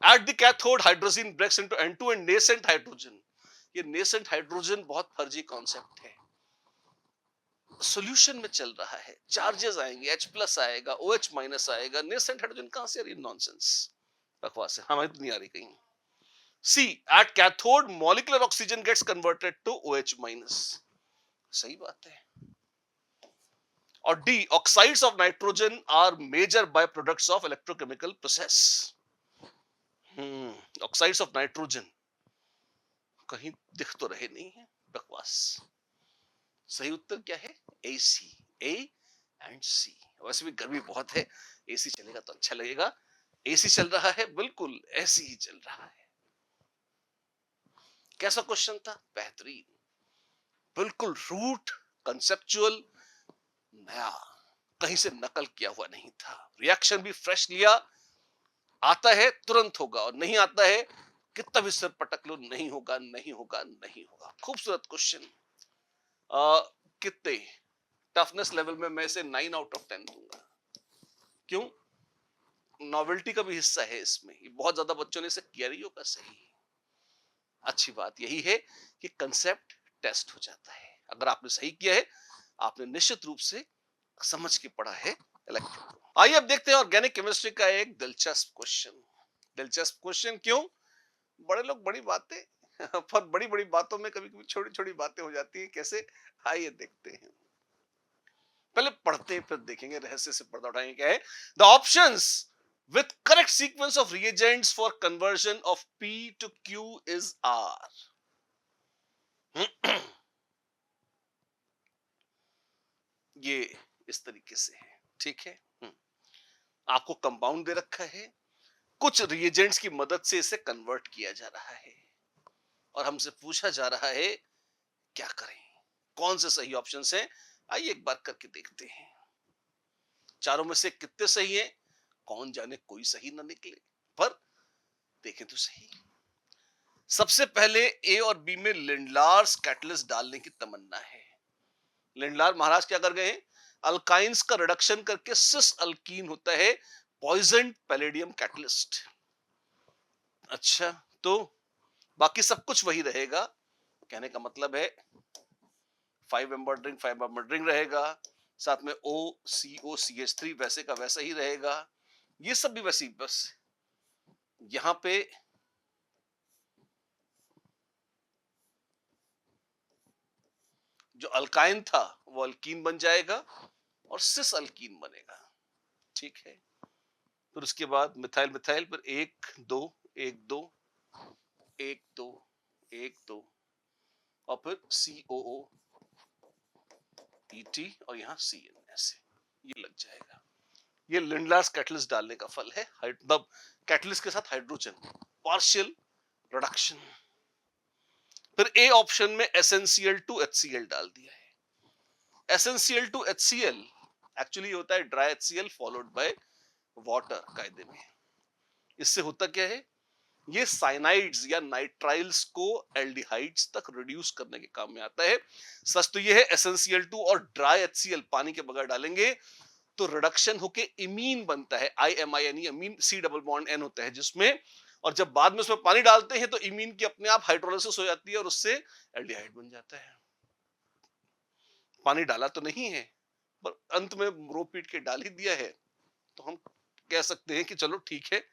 At the cathode, hydrogen breaks into N2 and nascent hydrogen. ये nascent hydrogen बहुत फर्जी कॉन्सेप्ट है। Solution में चल रहा है, चार्जेस आएंगे, H प्लस आएगा, OH माइनस आएगा, nascent hydrogen कहां से आ रही है? नॉनसेंस, बकवास है, हमें तो नहीं आ रही कहीं। C, at cathode, molecular oxygen gets converted to OH minus, सही बात है। और D, oxides of nitrogen are major byproducts of electrochemical process. Oxides of nitrogen कहीं दिख तो रहे नहीं है, बकवास। सही उत्तर क्या है? AC, A and C। वैसे भी गर्मी बहुत है, AC चलेगा तो अच्छा लगेगा। AC चल रहा है, बिल्कुल ऐसे ही चल रहा है। कैसा क्वेश्चन था? बेहतरीन, बिल्कुल रूट, कंसेप्चुअल, नया, कहीं से नकल किया हुआ नहीं था। रिएक्शन भी फ्रेश लिया, आता है तुरंत होगा, और नहीं आता है कितना भी सिर पटक लो, नहीं होगा, नहीं होगा, नहीं होगा। खूबसूरत क्वेश्चन। कितने टफनेस लेवल में मैं इसे 9 आउट ऑफ 10 दूंगा। क्यों? नॉवेल्टी का भी हिस्सा है इसमें, ये बहुत ज्यादा बच्चों ने इसे किया नहीं होगा। सही, अच्छी बात यही है कि कंसेप्ट टेस्ट हो जाता है। अगर आपने सही किया है, आपने निश्चित रूप से समझ के पढ़ा है इलेक्ट्रो। आइए अब देखते हैं ऑर्गेनिक केमिस्ट्री का एक दिलचस्प क्वेश्चन। दिलचस्प क्वेश्चन क्यों? बड़े लोग बड़ी बातें पर बड़ी बड़ी बातों में कभी कभी छोटी छोटी बातें हो जाती हैं। कैसे? आइए देखते हैं। पहले पढ़ते हैं, फिर देखेंगे, रहस्य से पर्दा उठाएंगे। क्या है? The options with correct sequence of reagents for conversion of P to Q is R. ये इस तरीके से है, ठीक है। आपको कंपाउंड दे रखा है, कुछ रिएजेंट्स की मदद से इसे कन्वर्ट किया जा रहा है, और हमसे पूछा जा रहा है क्या करें, कौन से सही ऑप्शंस हैं। आइए एक बार करके देखते हैं। चारों में से कितने सही हैं, कौन जाने कोई सही ना निकले, पर देखें तो सही। सबसे पहले ए और बी में लिंडलार्स कैटलिस्ट डालने की तमन्ना है। लिंडलार महाराज क्या कर गए? अल्काइंस का रिडक्शन करके सिस अल्कीन होता है, पॉइजन पैलेडियम कैटलिस्ट। अच्छा, तो बाकी सब कुछ वही रहेगा। कहने का मतलब है 5 मेंबर रिंग रहेगा, साथ में OCOCH3 वैसे का वैसा ही रहेगा, ये सब भी वैसी, बस यहां पे जो अल्काइन था वो अल्कीन बन जाएगा और सिस अल्कीन बनेगा, ठीक है। फिर उसके बाद मिथाइल मिथाइल पर 1 2 1 2 1 2 1 2, और फिर COO ET और यहाँ CN, ऐसे ये लग जाएगा। ये लिंडलार्स कैटलिस्ट डालने का फल है, मतलब कैटलिस्ट के साथ हाइड्रोजन पार्शियल रिडक्शन। फिर ए ऑप्शन में एसेंशियल टू HCl डाल दिया है। एसेंशियल टू HCl एक्चुअली होता है dry HCl followed by water कायदे में। इससे होता क्या है? ये साइनाइड्स या नाइट्राइल्स को एल्डिहाइड्स तक रिड्यूस करने के काम में आता है। सच तो ये है SnCl2 और ड्राई HCl पानी के बगैर डालेंगे तो रिडक्शन होके इमीन बनता है, IMINE, अमीन C डबल बॉन्ड N होता है जिसमें, और जब बाद में उसमें पानी डालते हैं तो इमीन की अपने आप हाइड्रोलाइसिस हो जाती है और उससे एल्डिहाइड बन जाता है। पानी डाला तो नहीं है पर अंत में रो पीट के डाल ही दिया है, तो हम कह सकते हैं कि चलो ठीक है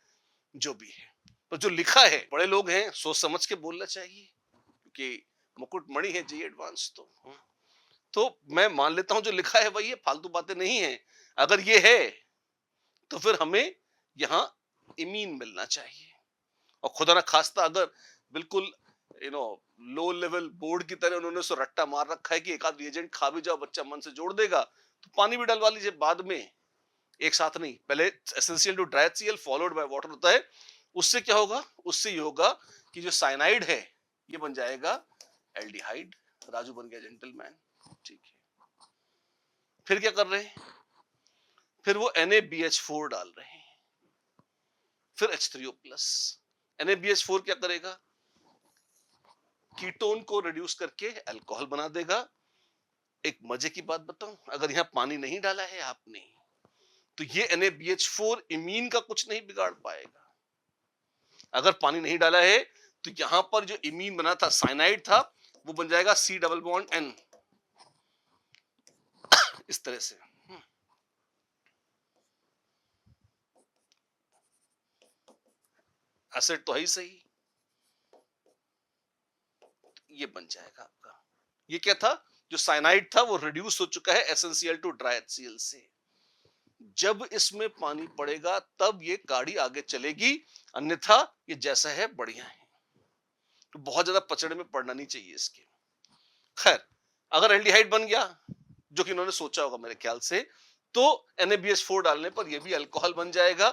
जो भी है। तो जो लिखा है, बड़े लोग हैं, सोच समझ के बोलना चाहिए क्योंकि मुकुटमणि है JEE एडवांस तो मैं मान लेता हूं जो लिखा है वही है, फालतू बातें नहीं है। अगर ये है तो फिर हमें यहाँ इमीन मिलना चाहिए, और खुदा ना खास्ता अगर बिल्कुल you know low level board की तरह उन्होंने सो रट्टा मार रखा है कि एक आध रिएजेंट खा भी जाओ बच्चा मन से जोड़ देगा, तो पानी भी डलवा लीजिए बाद में, एक साथ नहीं, पहले essential to dry HCl followed by water होता है। उससे क्या होगा, उससे ये होगा कि जो साइनाइड है ये बन जाएगा एल्डिहाइड, राजू बन गया जेंटलमैन। ठीक है, फिर क्या कर रहे हैं, फिर वो NaBH4 डाल रहे हैं, फिर H3O प्लस। NaBH4 क्या करेगा, कीटोन को रिड्यूस करके अल्कोहल बना देगा। एक मजे की बात बताऊं, अगर यहाँ पानी नहीं डाला है आपने तो ये NaBH4 इमीन का कुछ नहीं बिगाड़ पाएगा। अगर पानी नहीं डाला है तो यहां पर जो इमीन बना था, साइनाइड था, वो बन जाएगा C डबल बॉन्ड N, इस तरह से। एसिड तो है ही सही, ये बन जाएगा आपका। ये क्या था, जो साइनाइड था वो रिड्यूस हो चुका है SnCl टू ड्राई HCl से। जब इसमें पानी पड़ेगा तब ये गाड़ी आगे चलेगी, अन्यथा ये जैसा है बढ़िया है, तो बहुत ज्यादा पचड़े में पड़ना नहीं चाहिए इसके। खैर, अगर एल्डिहाइड बन गया, जो कि इन्होंने सोचा होगा मेरे ख्याल से, तो NaBH4 डालने पर यह भी अल्कोहल बन जाएगा।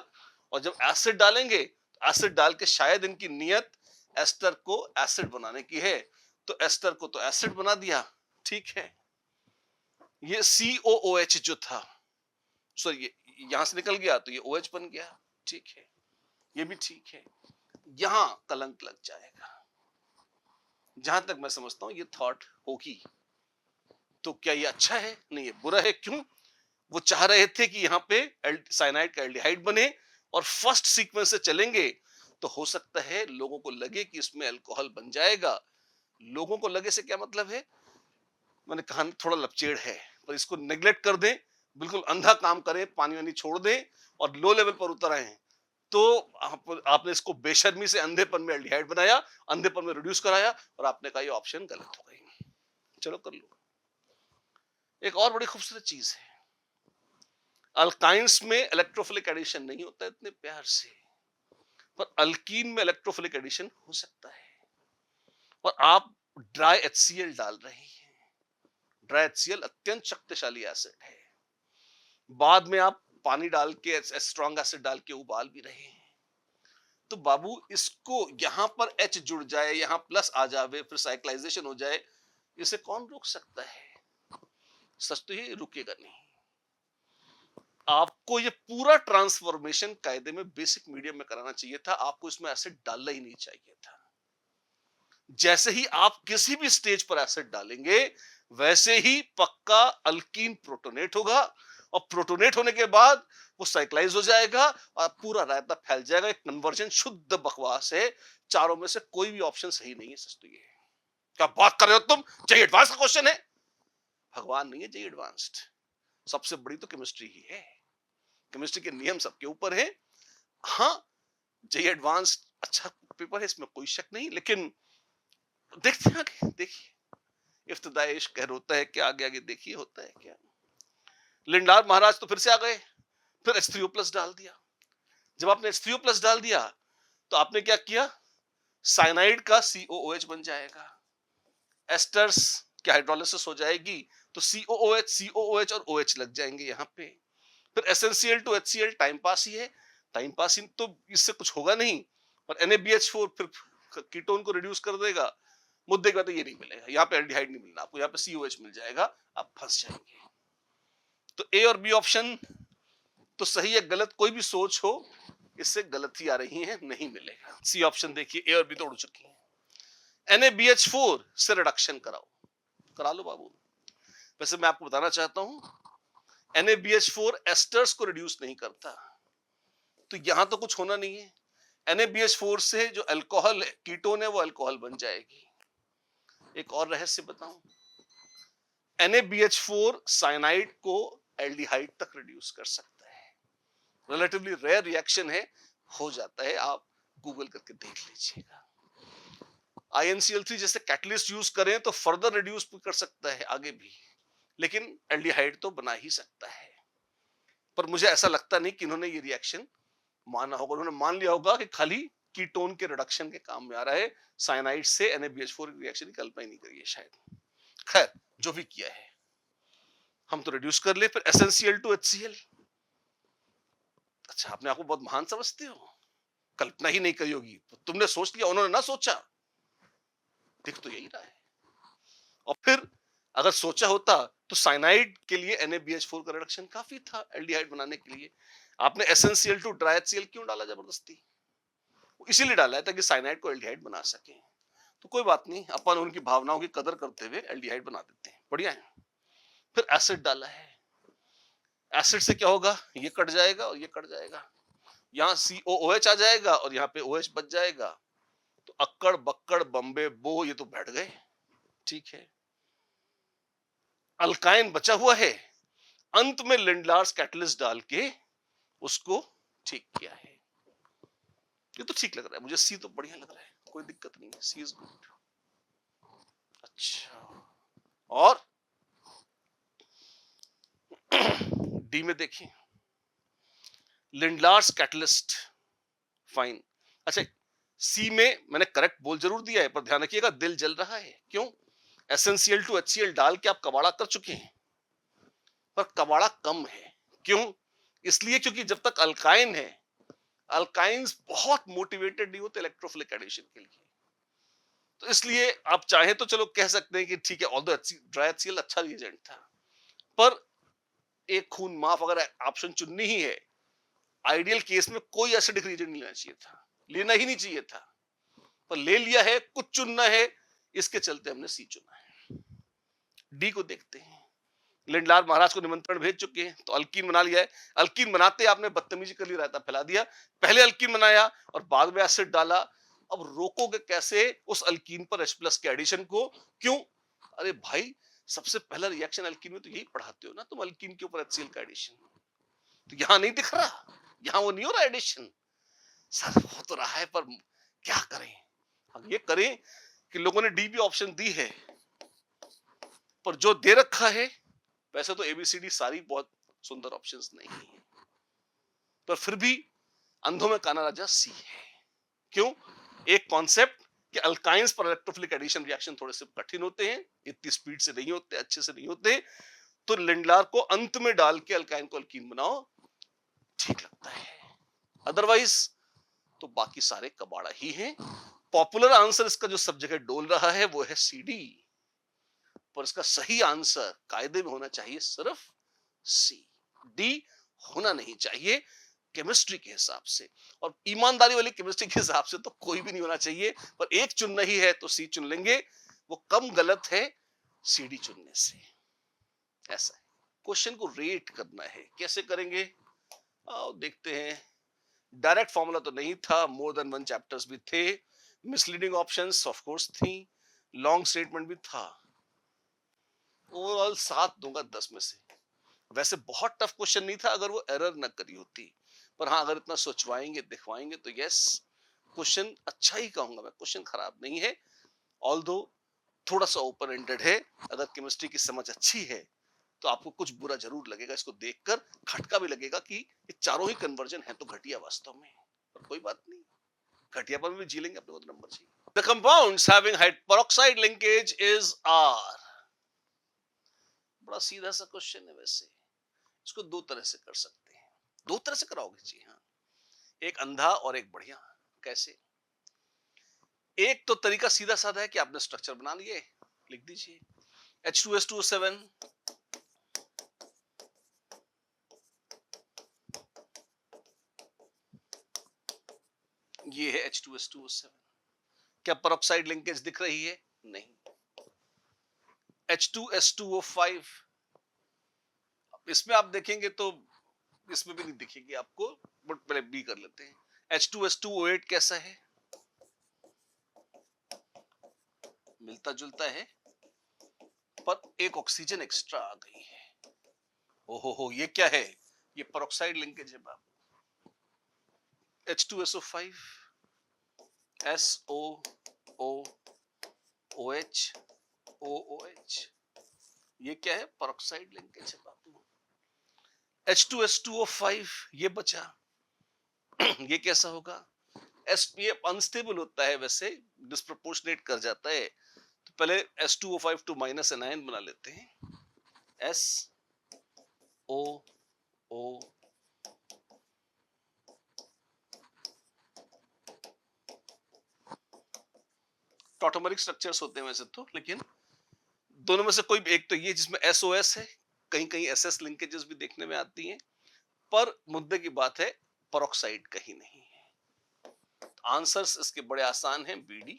और जब एसिड डालेंगे, तो एसिड डाल के शायद इनकी नियत एस्टर को एसिड बनाने की है, तो एस्टर को तो एसिड बना दिया, ठीक है। ये COOH जो था, सॉरी ये यहां से निकल गया तो ये OH बन गया, ठीक है, ये भी ठीक है। यहां कलंक लग जाएगा, जहां तक मैं समझता हूं ये थॉट होगी। तो क्या ये अच्छा है, नहीं ये बुरा है। क्यों, वो चाह रहे थे कि यहाँ पे साइनाइड का एल्डिहाइड बने और फर्स्ट सीक्वेंस से चलेंगे तो हो सकता है लोगों को लगे कि इसमें अल्कोहल बन जाएगा। लोगों को लगे से क्या मतलब है, मैंने कहा थोड़ा लपचेड़ है, पर इसको नेग्लेक्ट कर दें, बिल्कुल अंधा काम करें, पानी वानी छोड़ दें और लो लेवल पर उतर आए, तो आपने इसको बेशर्मी से अंधेपन में एल्डिहाइड बनाया, अंधेपन में रिड्यूस कराया, और आपने कहा ये ऑप्शन गलत हो गई। चलो कर लो। एक और बड़ी खूबसूरत चीज है, अल्काइंस में इलेक्ट्रोफिलिक एडिशन नहीं होता इतने प्यार से, पर अल्कीन में इलेक्ट्रोफिलिक एडिशन हो सकता है। और आप ड्राई HCl डाल रहे हैं, ड्राई HCl अत्यंत शक्तिशाली एसिड है, बाद में आप पानी डाल के स्ट्रॉन्ग एसिड डाल के उबाल भी रहे हैं, तो बाबू इसको यहां पर H जुड़ जाए, यहां प्लस आ जावे, फिर साइक्लाइजेशन हो जाए, इसे कौन रोक सकता है। सच तो ये रुकेगा नहीं। आपको ये पूरा ट्रांसफॉर्मेशन कायदे में बेसिक मीडियम में कराना चाहिए था, आपको इसमें एसिड डालना ही नहीं चाहिए था। जैसे ही आप किसी भी स्टेज पर एसिड डालेंगे, वैसे ही पक्का अल्कीन प्रोटोनेट होगा, और प्रोटोनेट होने के बाद वो साइक्लाइज हो जाएगा और पूरा रायता फैल जाएगा। एक कन्वर्जन शुद्ध बकवास है, चारों में से कोई भी ऑप्शन सही नहीं है। सच तो ये है। क्या बात कर रहे हो तुम, JEE एडवांस का क्वेश्चन है, भगवान नहीं है JEE एडवांस्ड, सबसे बड़ी तो केमिस्ट्री ही है, केमिस्ट्री के नियम सबके ऊपर है। हाँ, JEE एडवांस्ड अच्छा पेपर है, इसमें कोई शक नहीं, लेकिन देखते हैं आगे, देखिए इफ्तिदाई इश्क कह रोता है क्या, आगे आगे देखिए होता है क्या। लिंडार महाराज तो फिर से आ गए, फिर H3O प्लस डाल दिया। जब आपने H3O प्लस डाल दिया तो आपने क्या किया, साइनाइड का COOH बन जाएगा, एस्टर्स की हाइड्रोलिसिस हो जाएगी, तो COOH और OH लग जाएंगे यहाँ पे। फिर SnCl two HCl time pass ही है, टाइम पास ही तो इससे कुछ होगा नहीं, और NaBH4 फिर कीटोन को रिड्यूस कर देगा। मुद्दे का तो ये नहीं मिलेगा, यहाँ पे एल्डिहाइड नहीं मिलना आपको, यहाँ पे COH मिल जाएगा, आप फंस जाएंगे। तो A और B ऑप्शन तो सही है, गलत कोई भी सोच हो इससे गलती आ रही है, नहीं मिलेगा। सी ऑप्शन देखिए, ए और बी तो उड़ चुकी है। NaBH4 से रिडक्शन कराओ, करा लो बाबू। वैसे मैं आपको बताना चाहता हूं NaBH4 एस्टर्स को रिड्यूस नहीं करता, तो यहां तो कुछ होना नहीं है। NaBH4 से जो अल्कोहल कीटोन है वो अल्कोहल बन जाएगी। एक और रहस्य बताऊं, NaBH4 साइनाइड को एल्डिहाइड तक रिड्यूस कर सकता है। रिलेटिवली रेयर रिएक्शन है, हो जाता है, आप गूगल करके देख लीजिएगा। InCl3 जैसे कैटलिस्ट यूज करें तो फर्दर रिड्यूस कर सकता है आगे भी, लेकिन एल्डिहाइड तो बना ही सकता है। पर मुझे ऐसा लगता नहीं कि इन्होंने ये रिएक्शन माना होगा। उन्होंने मान लिया होगा कि खाली कीटोन के रिडक्शन के काम में आ रहा है, साइनाइड से NaBH4 रिएक्शन की कल्पना ही नहीं करी है शायद। खैर, जो भी किया है हम तो रिड्यूस कर ले। फिर SnCl2HCl, अच्छा अपने आप को बहुत महान समझते हो, कल्पना ही नहीं करी होगी, तो तुमने सोच लिया, उन्होंने ना सोचा। दिख तो यही रहा है। और फिर अगर सोचा होता तो साइनाइड के लिए NaBH4 का रिडक्शन काफी था एल्डिहाइड बनाने के लिए। आपने SnCl2 ट्राइएचसीएल क्यों डाला जबरदस्ती? इसीलिए डाला है ताकि साइनाइड को एल्डिहाइड बना सके। तो कोई बात नहीं, अपन उनकी भावनाओं की कदर करते हुए एल्डिहाइड बना देते हैं, बढ़िया है। फिर एसिड डाला है, एसिड से क्या होगा, ये कट जाएगा और ये कट जाएगा, यहाँ COOH आ जाएगा और यहाँ पे OH बच जाएगा। तो अक्कड़ बक्कड़ बम्बे बो ये तो बैठ गए, ठीक है। अल्काइन बचा हुआ है, अंत में लिंडलार्स कैटलिस्ट डाल के उसको ठीक किया है। ये तो ठीक लग रहा है मुझे, सी तो बढ़िया लग रहा है, कोई दिक्कत नहीं है, सी इज गुड। अच्छा, और डी में देखिए, लिंडलार्स कैटलिस्ट, फाइन। अच्छा, सी में मैंने करेक्ट बोल जरूर दिया है, पर ध्यान रखिएगा दिल जल रहा है। क्यों? SnCl2HCl डाल के आप कबाड़ा कर चुके हैं, पर कबाड़ा कम है। क्यों? इसलिए क्योंकि जब तक अल्काइन है, अल्काइंस बहुत मोटिवेटेड नहीं होते इलेक्ट्रोफिलिक एडिशन के लिए। तो इसलिए आप चाहे तो चलो कह सकते हैं कि ठीक है, ऑल्दो ट्राइएचसीएल अच्छा रिएजेंट था, पर एक खून माफ अगर ऑप्शन चुननी ही है, आइडियल केस में कोई एसिडिक रिएजेंट नहीं लेना चाहिए था, लेना ही नहीं चाहिए था, पर ले लिया है, कुछ चुनना है, इसके चलते हमने सी चुना है। डी को देखते हैं, लिंडलार महाराज को निमंत्रण भेज चुके हैं, तो अल्कीन बना लिया है। अल्कीन बनाते आपने बदतमीजी कर ली, रायता फैला दिया, पहले अल्कीन बनाया और बाद में एसिड डाला। अब रोकोगे कैसे उस अल्कीन पर H+ के एडिशन को? क्यों? अरे भाई, सबसे पहला रिएक्शन अल्कीन में तो यही पढ़ाते हो ना तुम, अल्कीन के ऊपर HCl का एडिशन। तो यहां नहीं दिख रहा, यहां वो नहीं हो रहा एडिशन, सर हो तो रहा है, पर क्या करें? हम ये करें कि लोगों ने डी भी ऑप्शन दी है, पर जो दे रखा है, वैसे तो ABCD सारी बहुत सुंदर ऑप्शंस नहीं है, पर फिर भी अंधों में काना राजा सी है। क्यों? एक कॉन्सेप्ट कि अल्काइंस पर इलेक्ट्रोफिलिक एडिशन रिएक्शन थोड़े से कठिन होते हैं, इतनी स्पीड से नहीं होते, अच्छे से नहीं होते, तो लिंडलार को अंत में डाल के अल्काइन को अल्कीन बनाओ, ठीक लगता है। अदरवाइज तो बाकी सारे कबाड़ा ही हैं। पॉपुलर आंसर इसका जो सब जगह डोल रहा है वो है CD, पर इसका सही आंसर कायदे में होना चाहिए सिर्फ C, D होना नहीं चाहिए केमिस्ट्री के हिसाब से, और ईमानदारी वाली केमिस्ट्री के हिसाब से तो कोई भी नहीं होना चाहिए, पर एक चुनना ही है तो C चुन लेंगे, वो कम गलत है CD चुनने से। ऐसा है। क्वेश्चन को रेट करना है, कैसे करेंगे? आओ देखते हैं। डायरेक्ट फॉर्मूला तो नहीं था, मोर देन 1 चैप्टर्स भी थे, मिसलीडिंग ऑप्शंस ऑफ कोर्स थी, लॉन्ग स्टेटमेंट भी था। ओवरऑल 7 दूंगा 10 में से। वैसे बहुत टफ क्वेश्चन नहीं था अगर वो एरर न करी होती, पर हाँ अगर इतना सोचवाएंगे दिखवाएंगे तो यस, क्वेश्चन अच्छा ही कहूंगा मैं, क्वेश्चन खराब नहीं है, ऑल्दो थोड़ा सा ओपन एंडेड है। अगर केमिस्ट्री की समझ अच्छी है तो आपको कुछ बुरा जरूर लगेगा इसको देखकर, खटका भी लगेगा कि ये चारों ही कन्वर्जन है तो घटिया वास्तव में, पर कोई बात नहीं, घटिया पर भी जी लेंगे, अपने को तो नंबर चाहिए। The compounds having hydroxide linkage is R। बड़ा सीधा सा क्वेश्चन है, वैसे इसको दो तरह से कर सकते हैं, दो तरह से कराओगे जी हाँ, एक अंधा और एक बढ़िया। कैसे? एक तो तरीका सीधा साधा है कि आपने स्ट्रक्चर बना लिए, लिख दीजिए H2S2O7 ये है H2S2O7। क्या peroxide लिंकेज दिख रही है? नहीं। H2S2O5, इसमें आप देखेंगे तो इसमें भी नहीं दिखेगी आपको, बट पहले बी कर लेते हैं। H2S2O8 कैसा है? मिलता जुलता है, पर एक ऑक्सीजन एक्स्ट्रा आ गई है। ओहो, ये क्या है? ये peroxide लिंकेज है बाप। H2SO5, SOOOH, OOH, ये क्या है? peroxide लिंकेज है बापू। H2S2O5 ये बचा। ये कैसा होगा? SPF अनस्टेबल होता है, वैसे डिस्प्रोपोर्शनेट कर जाता है, तो पहले S2O5 टू माइनस एनायन बना लेते हैं। SOO, टॉटोमरिक स्ट्रक्चर्स होते हैं वैसे तो, लेकिन दोनों में से कोई एक तो ये जिसमें SOS है, कहीं कहीं SS लिंकेजेस भी देखने में आती हैं, पर मुद्दे की बात है peroxide कहीं नहीं है। आंसर्स इसके बड़े आसान हैं, BD।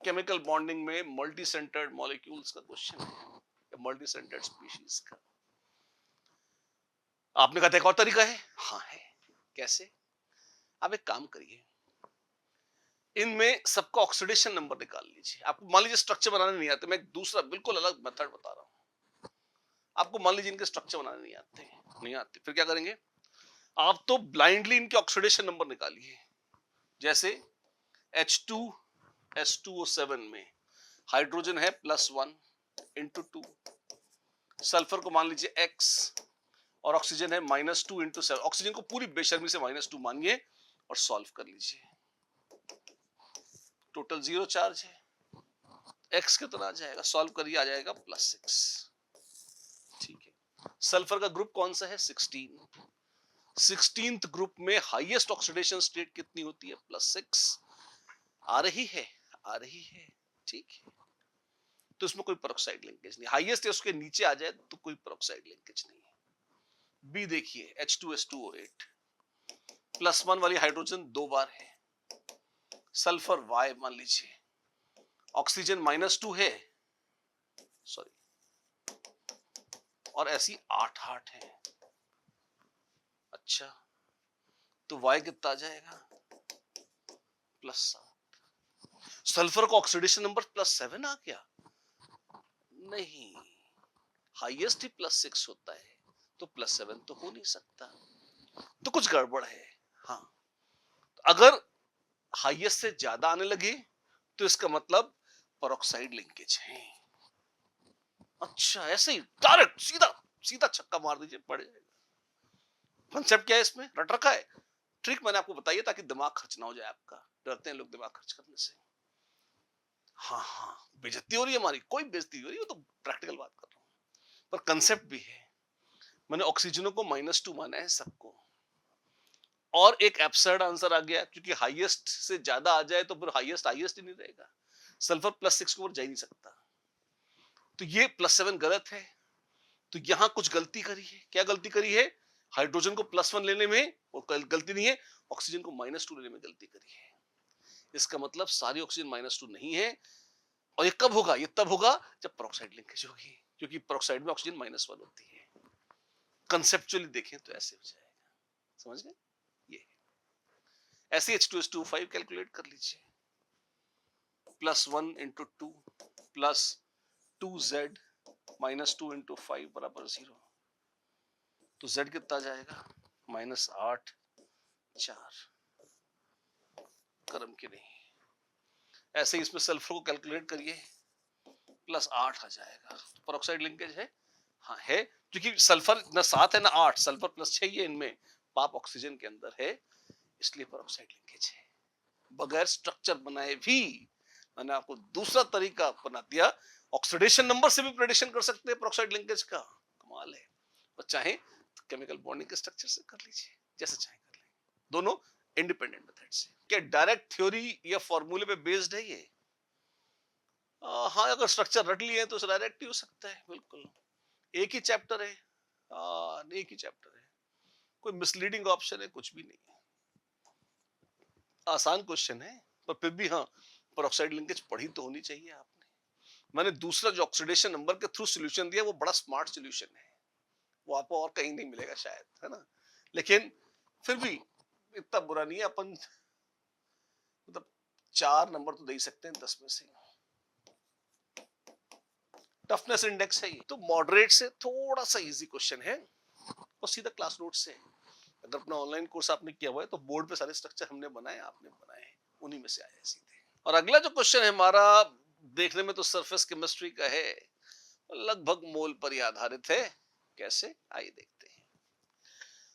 केमिकल बॉन्डिंग में मल्टी सेंटर्ड मॉलिक्यूल्स का क्वेश्चन है, मल्टी सेंटर्ड स्पीशीज का। आपने कहा था एक और तरीका है, हाँ है। कैसे? आप एक काम करिए, इनमें सबका ऑक्सीडेशन नंबर निकाल लीजिए। आपको मान लीजिए स्ट्रक्चर बनाने नहीं आते, मैं एक दूसरा बिल्कुल अलग मेथड बता रहा हूं। आपको मान लीजिए इनके स्ट्रक्चर बनाने नहीं आते, फिर क्या करेंगे? आप तो ब्लाइंडली इनके ऑक्सीडेशन नंबर निकालिए। जैसे H2S2O7 में हाइड्रोजन है +1 इंटू 2, सल्फर को मान लीजिए X, और ऑक्सीजन है -2 इंटू 7। ऑक्सीजन को पूरी बेशर्मी से -2 मानिए और सॉल्व कर लीजिए। टोटल 0 चार्ज है, X कितना आ जाएगा? सॉल्व करिए, आ जाएगा +6। ठीक है। सल्फर का ग्रुप कौन सा है? 16। 16th ग्रुप में हाईएस्ट ऑक्सीडेशन स्टेट कितनी होती है? +6। आ रही है, आ रही है, ठीक है। तो इसमें कोई peroxide लिंकेज नहीं। हाईएस्ट है उसके नीचे आ जाए तो कोई peroxide लिंकेज नहीं है। बी देखिए, H2S2O8, +1 वाली हाइड्रोजन 2 बार है, सल्फर Y मान लीजिए, ऑक्सीजन -2 है, सॉरी, और ऐसी 8 है। अच्छा, तो Y कितना आ जाएगा? +7। सल्फर का ऑक्सीडेशन नंबर +7 आ गया? नहीं, हाईएस्ट ही +6 होता है, तो +7 तो हो नहीं सकता, तो कुछ गड़बड़ है। हाँ, अगर हाईएस्ट से ज्यादा आने लगे तो इसका मतलब peroxide लिंकेज है। अच्छा, ऐसे ही डायरेक्ट सीधा सीधा छक्का मार दीजिए, पड़ जाएगा। कॉन्सेप्ट क्या है इसमें? रट रखा है। ट्रिक मैंने आपको बताई है ताकि दिमाग खर्च ना हो जाए आपका। डरते हैं लोग दिमाग खर्च करने से। हाँ हाँ, बेइज्जती हो रही है हमारी? कोई बेइज्जती हो रही है, वो तो प्रैक्टिकल बात कर रहा हूँ, पर कंसेप्ट भी है। मैंने ऑक्सीजनों को -2 माना है सबको, और एक एब्सर्ड आंसर आ गया, क्योंकि हाईएस्ट से ज्यादा आ जाए तो फिर हाईएस्ट हाईएस्ट ही नहीं रहेगा। सल्फर +6 को जा ही नहीं सकता, तो ये +7 गलत है। तो यहां कुछ गलती करी है। क्या गलती करी है? हाइड्रोजन को +1 लेने में और गलती नहीं है, ऑक्सीजन को -2 लेने में गलती करी है। इसका मतलब सारी ऑक्सीजन -2 नहीं है। और ये कब होगा? ये तब होगा जब peroxide लिंकेज होगी, क्योंकि peroxide में ऑक्सीजन -1 होती है। कंसेप्चुअली देखें तो ऐसे हो जाएगा, समझ गए? ये ऐसे H2S2O5 कैलकुलेट कर लीजिए, +1 इंटू 2 प्लस 2Z -2 इंटू 5 बराबर 0, तो Z कितना जाएगा? -8 4, कर्म की नहीं। ऐसे ही इसमें सल्फर को कैलकुलेट करिए, +8 आ जाएगा। तो peroxide लिंकेज है? हाँ है, क्योंकि सल्फर ना 7 है ना 8, सल्फर +6 ही है इनमें, पाप ऑक्सीजन के अंदर है, इसलिए peroxide लिंकेज है। बगैर स्ट्रक्चर बनाए भी मैंने आपको दूसरा तरीका बना दिया। ऑक्सीडेशन नंबर से भी प्रेडिक्शन कर सकते हैं peroxide लिंकेज का, कमाल है। और चाहे तो केमिकल बॉन्डिंग के स्ट्रक्चर से कर लीजिए, जैसे चाहे कर लें, दोनों इंडिपेंडेंट मेथड से। क्या डायरेक्ट थ्योरी या फॉर्मूले पे बेस्ड है ये? हाँ, अगर स्ट्रक्चर रट लिए तो डायरेक्ट ही हो सकता है, बिल्कुल। एक ही चैप्टर है, एक ही चैप्टर है, कोई मिसलीडिंग ऑप्शन है कुछ भी नहीं है। आसान क्वेश्चन है, पर फिर भी हाँ, पेरोक्साइड लिंकेज पढ़ी तो होनी चाहिए आपने। मैंने दूसरा जो ऑक्सीडेशन नंबर के थ्रू सॉल्यूशन दिया वो बड़ा स्मार्ट सॉल्यूशन है, वो आपको और कहीं नहीं मिलेगा शायद, है ना। लेकिन फिर भी इतना बुरा नहीं है, अपन मतलब 4 नंबर तो दे ही सकते हैं 10 में से। टफनेस इंडेक्स है ये तो मॉडरेट से थोड़ा सा इजी क्वेश्चन है और सीधा क्लास नोट से। अगर अपना ऑनलाइन कोर्स आपने किया हुआ है तो बोर्ड पे सारे स्ट्रक्चर हमने बनाए, आपने बनाए हैं, उन्हीं में से आए सीधे। और अगला जो क्वेश्चन है हमारा, देखने में तो सरफेस केमिस्ट्री का है, लगभग मोल पर ही आधारित है। कैसे, आइए देखते हैं।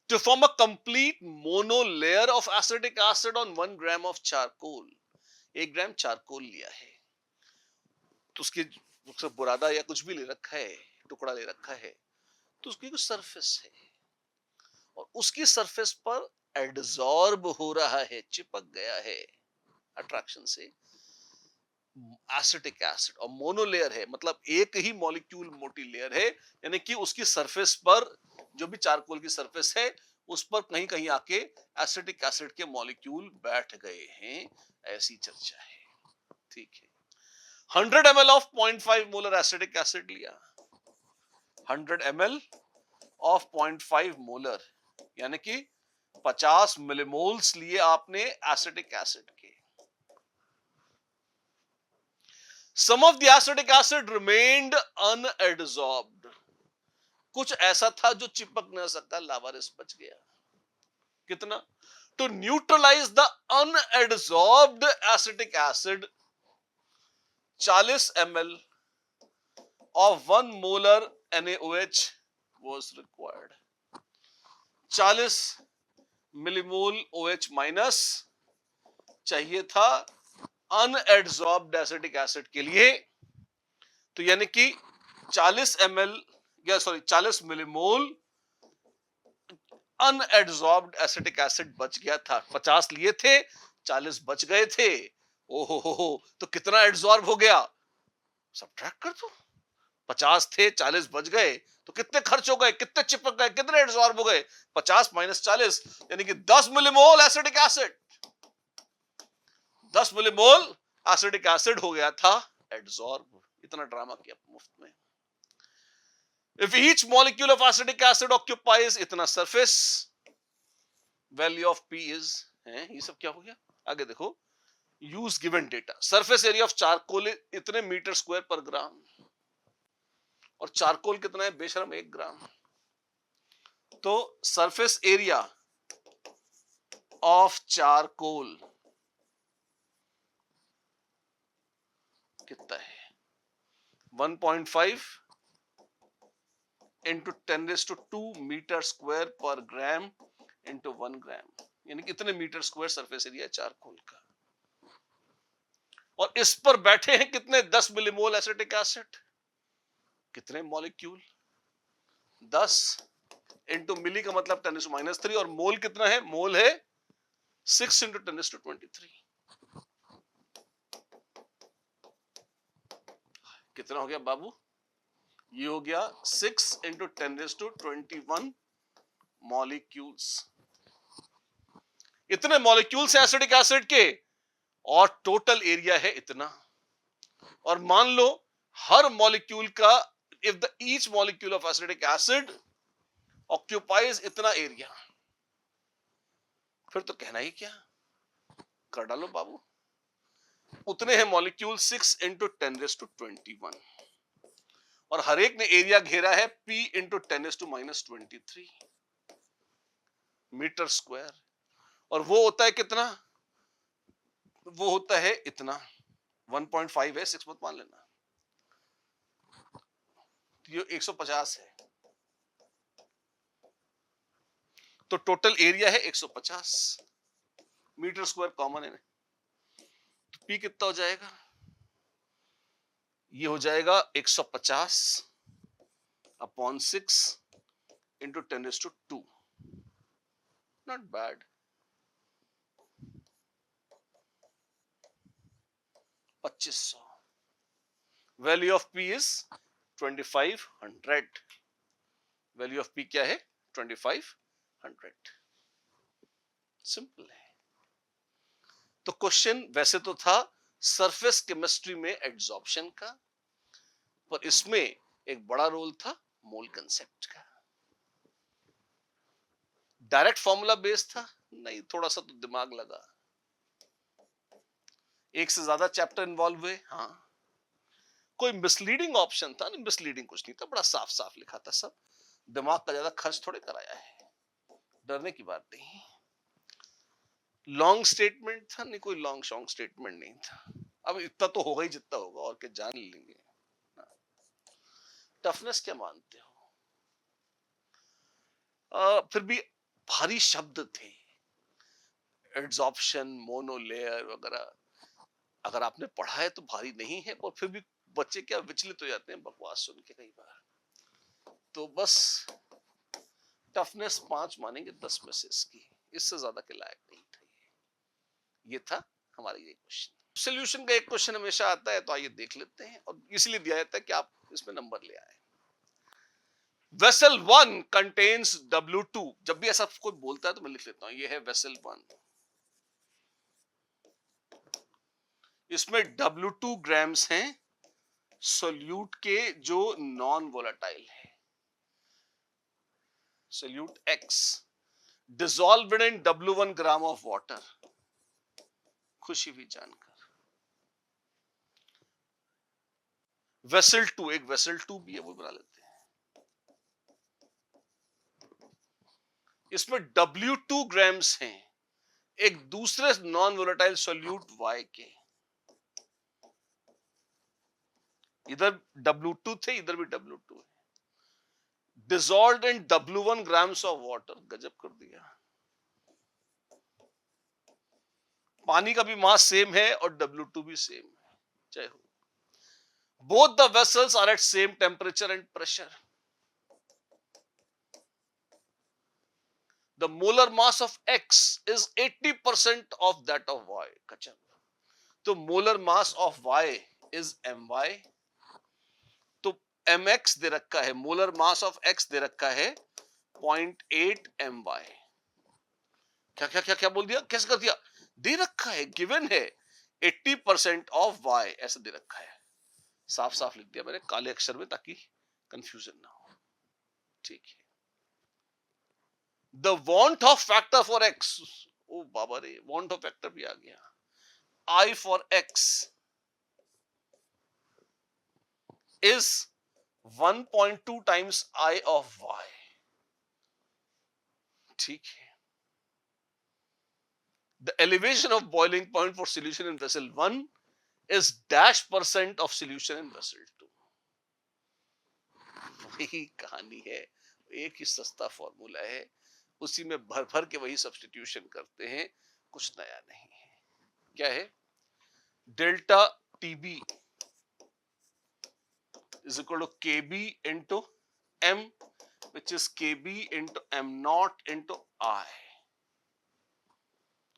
To form a complete monolayer of acetic acid on 1 gram of charcoal, 1 gram charcoal लिया है, तो उसकी बुरादा या कुछ भी ले रखा है, टुकड़ा ले रखा है, तो उसकी कुछ सरफेस है और उसकी सरफेस पर एडजॉर्ब हो रहा है, चिपक गया है अट्रैक्शन से एसिटिक एसिड, और मोनोलेयर है मतलब एक ही मॉलिक्यूल मोटी लेयर है, यानी कि उसकी सरफेस पर जो भी चारकोल की सरफेस है उस पर कहीं कहीं आके एसिटिक एसिड के मॉलिक्यूल बैठ गए हैं, ऐसी चर्चा है। ठीक है, 100 ml of 0.5 molar acetic acid लिया, 100 ml ऑफ 0.5 मोलर, यानी कि 50 मिलीमोल्स लिए आपने एसिटिक एसिड के। Some of the acetic acid remained unadsorbed, कुछ ऐसा था जो चिपक न सकता, लावारिस बच गया। कितना? To neutralize the unadsorbed acetic acid, 40 ml of 1 molar NaOH was required. 40 millimole OH minus चाहिए था अनएडसॉर्ब्ड एसिटिक एसिड के लिए, तो यानी कि 40 ml या 40 मिलीमोल अनएडसॉर्ब्ड एसिटिक एसिड बच गया था। 50 लिए थे, 40 बच गए थे। ओहो हो, तो कितना एडसॉर्ब हो गया, सब्ट्रैक्ट कर दो। 50 थे, 40 बच गए, तो कितने खर्च हो गए, कितने चिपक गए, कितने एडसॉर्ब हो गए, 50 माइनस 40 यानी कि 10 millimole acetic acid, 10 millimole acetic acid हो गया था एडसॉर्ब। इतना ड्रामा किया मुफ्त में। If each molecule of acetic acid occupies इतना surface, value of P is, ये सब क्या हो गया, आगे देखो। Use given data, surface area of charcoal इतने मीटर स्क्वायर पर ग्राम, और चारकोल कितना है बेशरम 1 ग्राम, तो सरफेस एरिया ऑफ चारकोल कितना है, 1.5 इंटू 10⁻² मीटर स्क्वायर पर ग्राम इंटू 1 ग्राम, यानी कितने meter square surface area charcoal का। और इस पर बैठे हैं कितने, 10 मिलीमोल एसिटिक एसिड, कितने मॉलिक्यूल, 10 इंटू मिली का मतलब 10⁻³ और मोल कितना है, मोल है 6 इंटू 10⁻23। कितना हो गया बाबू, ये हो गया 6 इंटू 10⁻21 मॉलिक्यूल्स। इतने मॉलिक्यूल्स हैं एसिडिक एसिड के और टोटल एरिया है इतना। और मान लो हर मॉलिक्यूल का, if the each molecule of acidic acid occupies इतना एरिया, फिर तो कहना ही क्या, कर डालो बाबू। उतने हैं मॉलिक्यूल 6 इंटू 10⁻21 और हर एक ने एरिया घेरा है P इंटू 10⁻⁻23 मीटर स्क्वायर, और वो होता है कितना, वो होता है इतना, 1.5 है, 6 मत मान लेना, ये 150 है, तो टोटल एरिया है 150 मीटर स्क्वायर, कॉमन है, तो P कितना हो जाएगा, ये हो जाएगा 150 upon 6 into 10⁻², not bad, 2500। Value of P is 2500, value of P क्या है, 2500, सिंपल है। तो क्वेश्चन वैसे तो था सरफेस केमिस्ट्री में एड्सॉर्प्शन का, पर इसमें एक बड़ा रोल था मोल कंसेप्ट का। डायरेक्ट फॉर्मूला बेस्ड था नहीं, थोड़ा सा तो दिमाग लगा। एक से ज्यादा चैप्टर इन्वॉल्व हुए, हाँ। कोई मिसलीडिंग ऑप्शन था नहीं, मिसलीडिंग कुछ नहीं था, बड़ा साफ साफ लिखा था सब। दिमाग का ज्यादा खर्च थोड़े कराया है, डरने की बात नहीं। लॉन्ग स्टेटमेंट था नहीं, कोई लॉन्ग शॉन्ग स्टेटमेंट नहीं था। अब इतना तो होगा ही जितना होगा, और क्या जान लेंगे। टफनेस क्या मानते हो? फिर भी भारी शब्द थे, एड्सॉर्प्शन, मोनोलेयर वगैरह। अगर आपने पढ़ा है तो भारी नहीं है, पर फिर भी बच्चे क्या विचलित हो जाते हैं बकवास सुन के कई बार। तो बस टफनेस 5 मानेंगे 10 में से इसकी, इससे ज्यादा के लायक नहीं था ये था हमारा ये क्वेश्चन। सोल्यूशन का एक क्वेश्चन हमेशा आता है, तो आइए देख लेते हैं, और इसलिए दिया जाता है कि आप इसमें नंबर ले आए। Vessel 1 contains W2। जब भी ऐसा कोई बोलता है तो मैं लिख लेता हूं, ये है वेसल 1। इसमें W2 ग्राम्स हैं सोल्यूट के जो नॉन वोलेटाइल है, solute X dissolved in W1 gram of water. खुशी हुई जानकर। वेसल 2, एक वेसल 2 भी है, वो बना लेते हैं। इसमें W2 ग्राम्स हैं एक दूसरे नॉन वोलेटाइल सोल्यूट Y के। इधर W2 थे, इधर भी W2 है। Dissolved in W1 grams of water. गजब कर दिया। पानी का भी मास सेम है और W2 भी सेम है। जय हो। Both the vessels are at same temperature and pressure. The molar mass of X is 80% of that of Y। गजब। तो molar mass of Y is My, तो mx दे रखा है, मोलर मास ऑफ X दे रखा है 0.8 My। क्या क्या क्या क्या बोल दिया, कैसे कर दिया? दे रखा है, गिवन है 80% ऑफ Y, ऐसा दे रखा है। साफ साफ लिख दिया मैंने काले अक्षर में ताकि कंफ्यूजन ना हो। ठीक है। The want of factor for X, ओ बाबा रे, वांट ऑफ फैक्टर भी आ गया। I for X is 1.2 times I of Y। ठीक है। The elevation of boiling point for solution in vessel 1 is -% of solution in vessel 2। वही कहानी है, एक ही सस्ता फॉर्मूला है, उसी में भर भर के वही सब्स्टिट्यूशन करते हैं, कुछ नया नहीं है। क्या है? Delta TB is equal to kb into m, which is kb into m naught into I।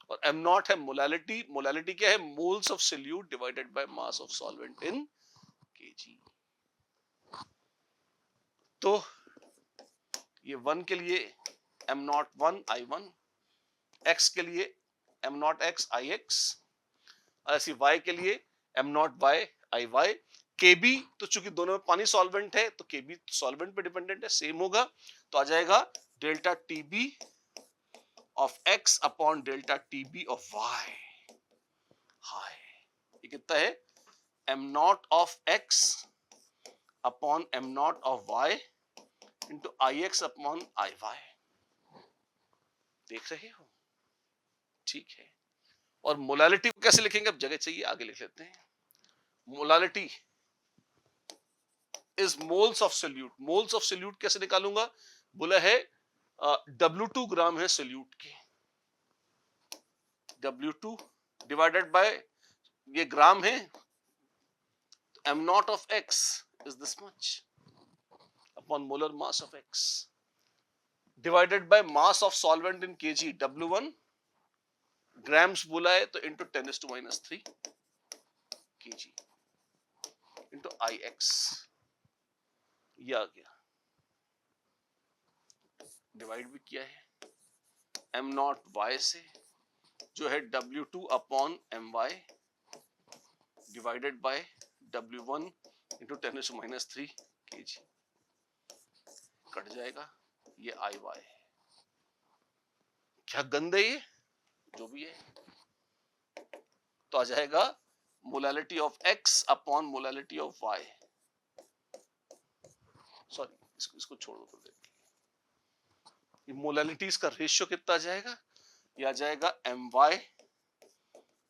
और m naught है मोलालिटी, मोलालिटी क्या है? Moles of solute divided by mass of solvent in kg। तो ये 1 के लिए m naught 1 I1, x के लिए m naught x Ix, ऐसी y के लिए m naught y Iy। kb तो चूंकि दोनों में पानी सॉल्वेंट है तो kb सॉल्वेंट पे डिपेंडेंट है, सेम होगा, तो आ जाएगा delta TB of x upon delta TB of y। हाय, ये कितना है? m naught of x upon m naught of y into Ix upon Iy। देख रहे हो? ठीक है। और मोलालिटी को कैसे लिखेंगे? अब जगह चाहिए, आगे लिख लेते हैं। Molality is moles of solute. Moles of solute कैसे निकालूंगा? बोला है W2 ग्राम है सोल्यूट के, W2 डिवाइडेड बाय ये ग्राम है, m naught of x is this much upon molar mass of x divided by mass of solvent in kg, W1 grams बोला है तो इंटू 10⁻³ kg इंटू Ix। ये आ गया, डिवाइड भी किया है m naught y से, जो है W2 upon My divided by W1 into 10⁻³ kg, cut जाएगा ये IY। क्या गंद है ये, जो भी है, तो आ जाएगा molality of X upon molality of Y। Sorry, इसको छोड़ दो, ये मोलालिटीज का रेशियो कितना आ जाएगा, ये आ जाएगा My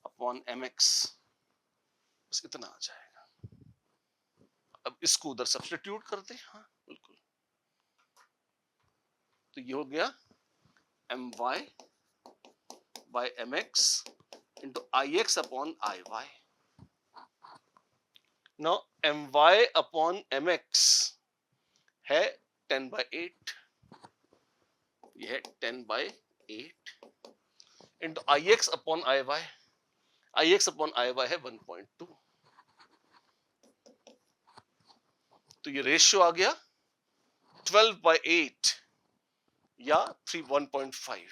अपॉन Mx, बस इतना आ जाएगा। अब इसको उधर सब्स्टिट्यूट करते हैं, हाँ बिल्कुल, तो ये हो गया My by Mx into Ix upon Iy। Now My upon Mx है 10/8, ये है 10/8 into Ix upon Iy, Ix upon Iy है 1.2, तो ये रेशियो आ गया 12/8 या 1.5।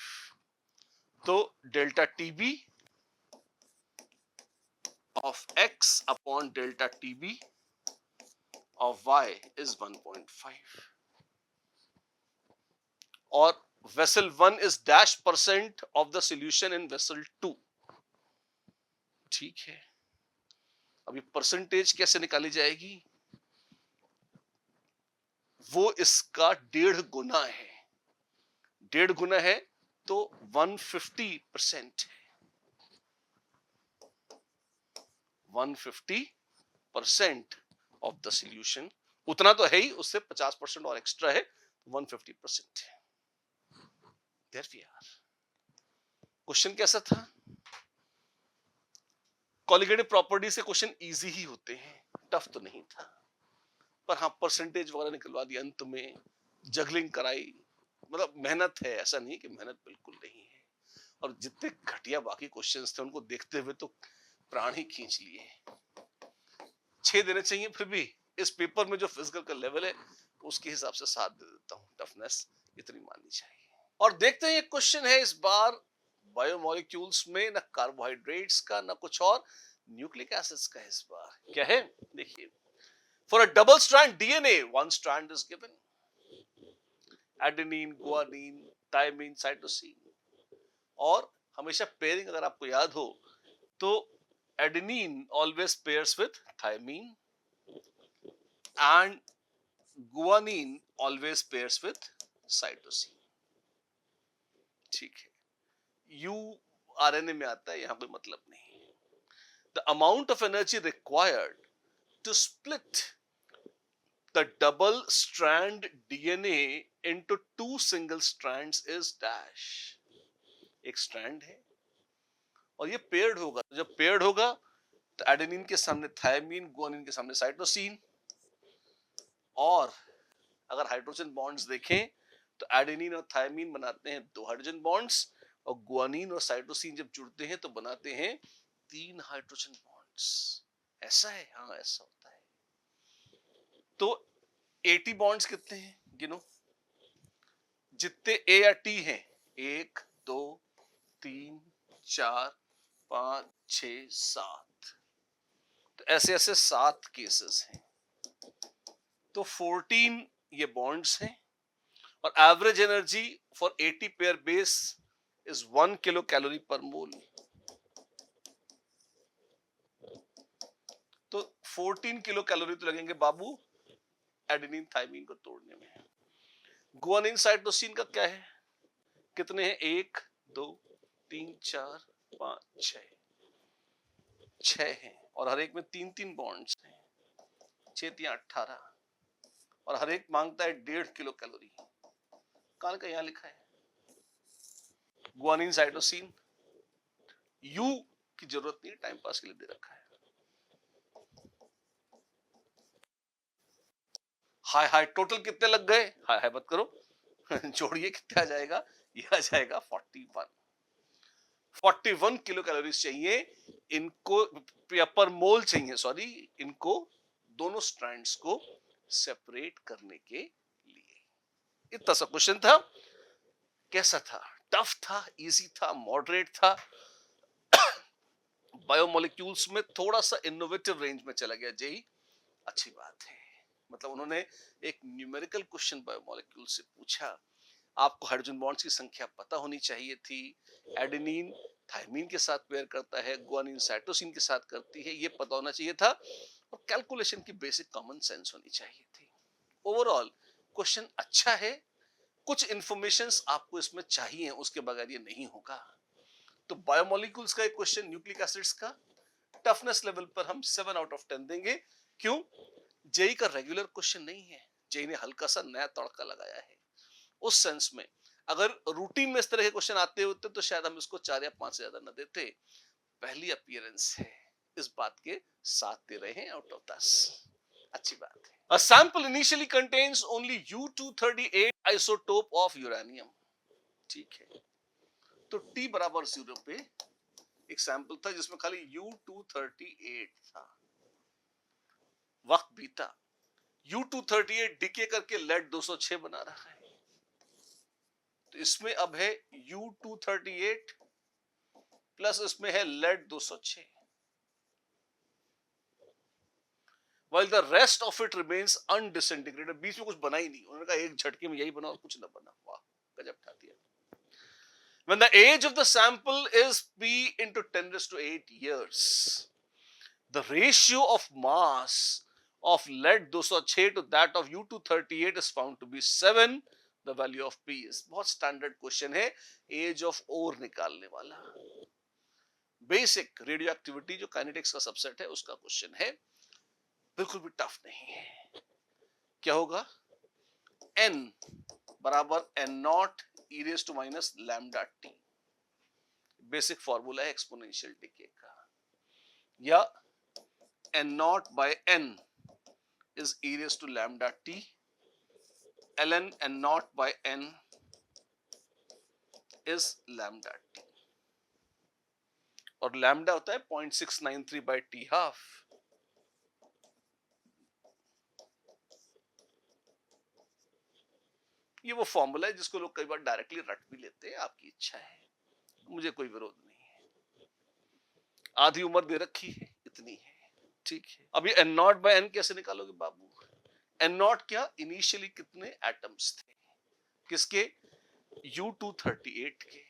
तो delta TB of X upon delta TB of Y is 1.5, और vessel 1 is -% of the solution in vessel 2। ठीक है, अभी परसेंटेज कैसे निकाली जाएगी, वो इसका 1.5 गुना है, 1.5 गुना है तो 150% है, 150% ऑफ द सॉल्यूशन, उतना तो है ही, उससे 50% और एक्स्ट्रा है, 150% है। There we are। क्वेश्चन कैसा था, कॉलिगेटिव प्रॉपर्टी से क्वेश्चन इजी ही होते हैं, टफ तो नहीं था, पर हाँ परसेंटेज वगैरह निकलवा दी अंत में, जगलिंग कराई, मतलब मेहनत है, ऐसा नहीं कि मेहनत बिल्कुल नहीं है। और जितने घटिया बाकी क्वेश्चंस थे उनको देखते हुए तो प्राण ही खींच लिए। 6 देने चाहिए, फिर भी इस पेपर में जो फिजिकल का लेवल है उसके हिसाब से 7 दे देता हूँ, टफनेस इतनी माननी चाहिए। और देखते हैं ये क्वेश्चन है इस बार बायोमोलिक्यूल्स में, ना कार्बोहाइड्रेट्स का ना कुछ और, न्यूक्लिक एसिड्स का इस बार क्या है, देखिए। For a double strand DNA one strand is given, adenine, guanine, thymine, cytosine, और हमेशा पेयरिंग अगर आपको याद हो तो adenine always pairs with thymine and guanine always pairs with cytosine. ठीक है, यू आरएनए में आता है, यहां कोई मतलब नहीं। The amount of energy required to split the double strand DNA into 2 single strands is dash. एक स्ट्रैंड है और ये पेयर्ड होगा, जब पेयर्ड होगा तो एडेनिन के सामने थायमिन, गुआनिन के सामने साइटोसिन, और अगर हाइड्रोजन बॉन्ड्स देखें तो एडेनिन और थायमिन बनाते हैं 2 हाइड्रोजन बॉन्ड्स, और गुआनिन और साइटोसिन जब जुड़ते हैं तो बनाते हैं 3 हाइड्रोजन बॉन्ड्स। ऐसा है, हाँ ऐसा होता है। तो 80 बॉन्ड्स कितने हैं, गिनो, जितने ए या टी हैं, 1 2 3 4 5 6 7, तो ऐसे ऐसे 7 केसेस हैं, तो 14 ये बॉन्ड्स हैं, और average energy for 80 pair base is 1 kilo calorie पर मोल। तो 14 किलो कैलोरी तो लगेंगे बाबू एडेनिन थायमिन को तोड़ने में। गुआनिन साइटोसिन का क्या है, कितने हैं, 1 2 3 4 5 6 हैं, और हर एक में 3 बॉन्ड्स हैं, 6 3 18, और हर एक मांगता है 1.5 किलो कैलोरी। कहां का, यहां लिखा है गुआनिन साइटोसिन, यू की जरूरत नहीं, टाइम पास के लिए दे रखा है। हाय हाय, टोटल कितने लग गए, हाय हाय मत करो जोड़िए, कितना आ जाएगा, ये आ जाएगा 41 किलो कैलोरीज चाहिए इनको, पर मोल चाहिए, सॉरी, इनको दोनों स्ट्रैंड्स को सेपरेट करने के लिए। इतना सा क्वेश्चन था। कैसा था, टफ था, इजी था, मॉडरेट था, बायोमोलिक्यूल्स में थोड़ा सा इनोवेटिव रेंज में चला गया जेई, अच्छी बात है। मतलब उन्होंने एक न्यूमेरिकल क्वेश्चन बायोमोलिक्यूल से पूछा, आपको हाइड्रोजन बॉन्ड्स की संख्या पता होनी चाहिए थी, एडेनिन थायमीन के साथ पेयर करता है, गुआनिन साइटोसिन के साथ करती है, ये पता होना चाहिए था, और कैलकुलेशन की बेसिक कॉमन सेंस होनी चाहिए थी। ओवरऑल क्वेश्चन अच्छा है, कुछ इंफॉर्मेशंस आपको इसमें चाहिए, उसके बगैर ये नहीं होगा। तो बायोमोलिक्यूल्स का एक क्वेश्चन न्यूक्लिक एसिड्स का, टफनेस लेवल पर हम 7 आउट ऑफ 10 देंगे। क्यों? जेई का रेगुलर क्वेश्चन नहीं है, जेई ने हल्का सा नया तड़का लगाया है। उस सेंस में अगर रूटीन में इस तरह के क्वेश्चन आते होते तो शायद हम इसको 4 या 5 से ज्यादा न देते। पहली अपीयरेंस है, इस बात के 7 दे रहे हैं आउट ऑफ 10, अच्छी बात है। A sample initially contains only U-238 isotope of uranium, ठीक है। तो T बराबर 0 पे एक सैंपल था जिसमें खाली U-238 था। वक्त बीता, U-238 डिके करके लेड 206 बना रहा है, तो इसमें अब है U-238 प्लस इसमें है lead 206, while the rest of it remains undisintegrated। बीच में कुछ बना ही नहीं, उन्होंने कहा एक झटके में यही बना और कुछ ना बना। वाह, गजब ठा दिया। When the age of the sample is P into 10 raised to 8 years, the ratio of mass of lead 206 to that of U-238 is found to be 7. The value of P is, बहुत standard question है, as of ore निकालने वाला, basic radio activity जो kinetics का subset है उसका question है, बिल्कुल भी टफ नहीं है। क्या होगा? n बराबर n naught e raise to minus lambda t, basic formula है एक्सपोनेंशियल डिके का, या n नॉट by n is e raised to lambda t, ln n naught by n is lambda t, और लैम्डा होता है 0.693 by t half। ये वो formula है जिसको लोग कई बार डायरेक्टली रट भी लेते हैं, आपकी इच्छा है, मुझे कोई विरोध नहीं है। आधी उम्र दे रखी है, इतनी है, ठीक है। अभी n नॉट बाय n कैसे निकालोगे बाबू? n नॉट क्या, इनिशियली कितने एटम्स थे, किसके? U-238 के,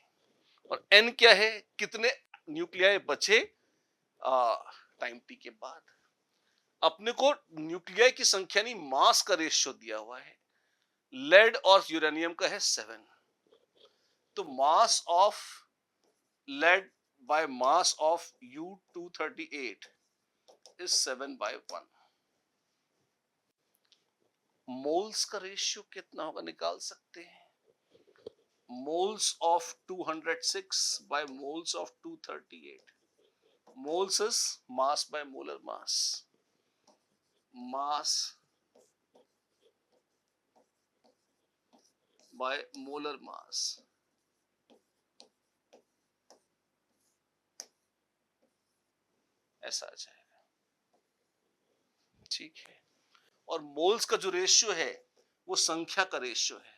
और n क्या है, कितने न्यूक्लियाई बचे टाइम t के बाद। अपने को न्यूक्लियाई की संख्या नहीं, मास का रेशियो दिया हुआ है, लेड और यूरेनियम का है 7, तो mass of led by mass of U-238 is 7/1। Moles का रेशियो कितना होगा निकाल सकते हैं, moles of 206 by moles of 238, moles is mass by molar mass, mass by molar mass, ऐसा आ जाएगा, ठीक है। और मोल्स का जो रेशियो है वो संख्या का रेशियो है,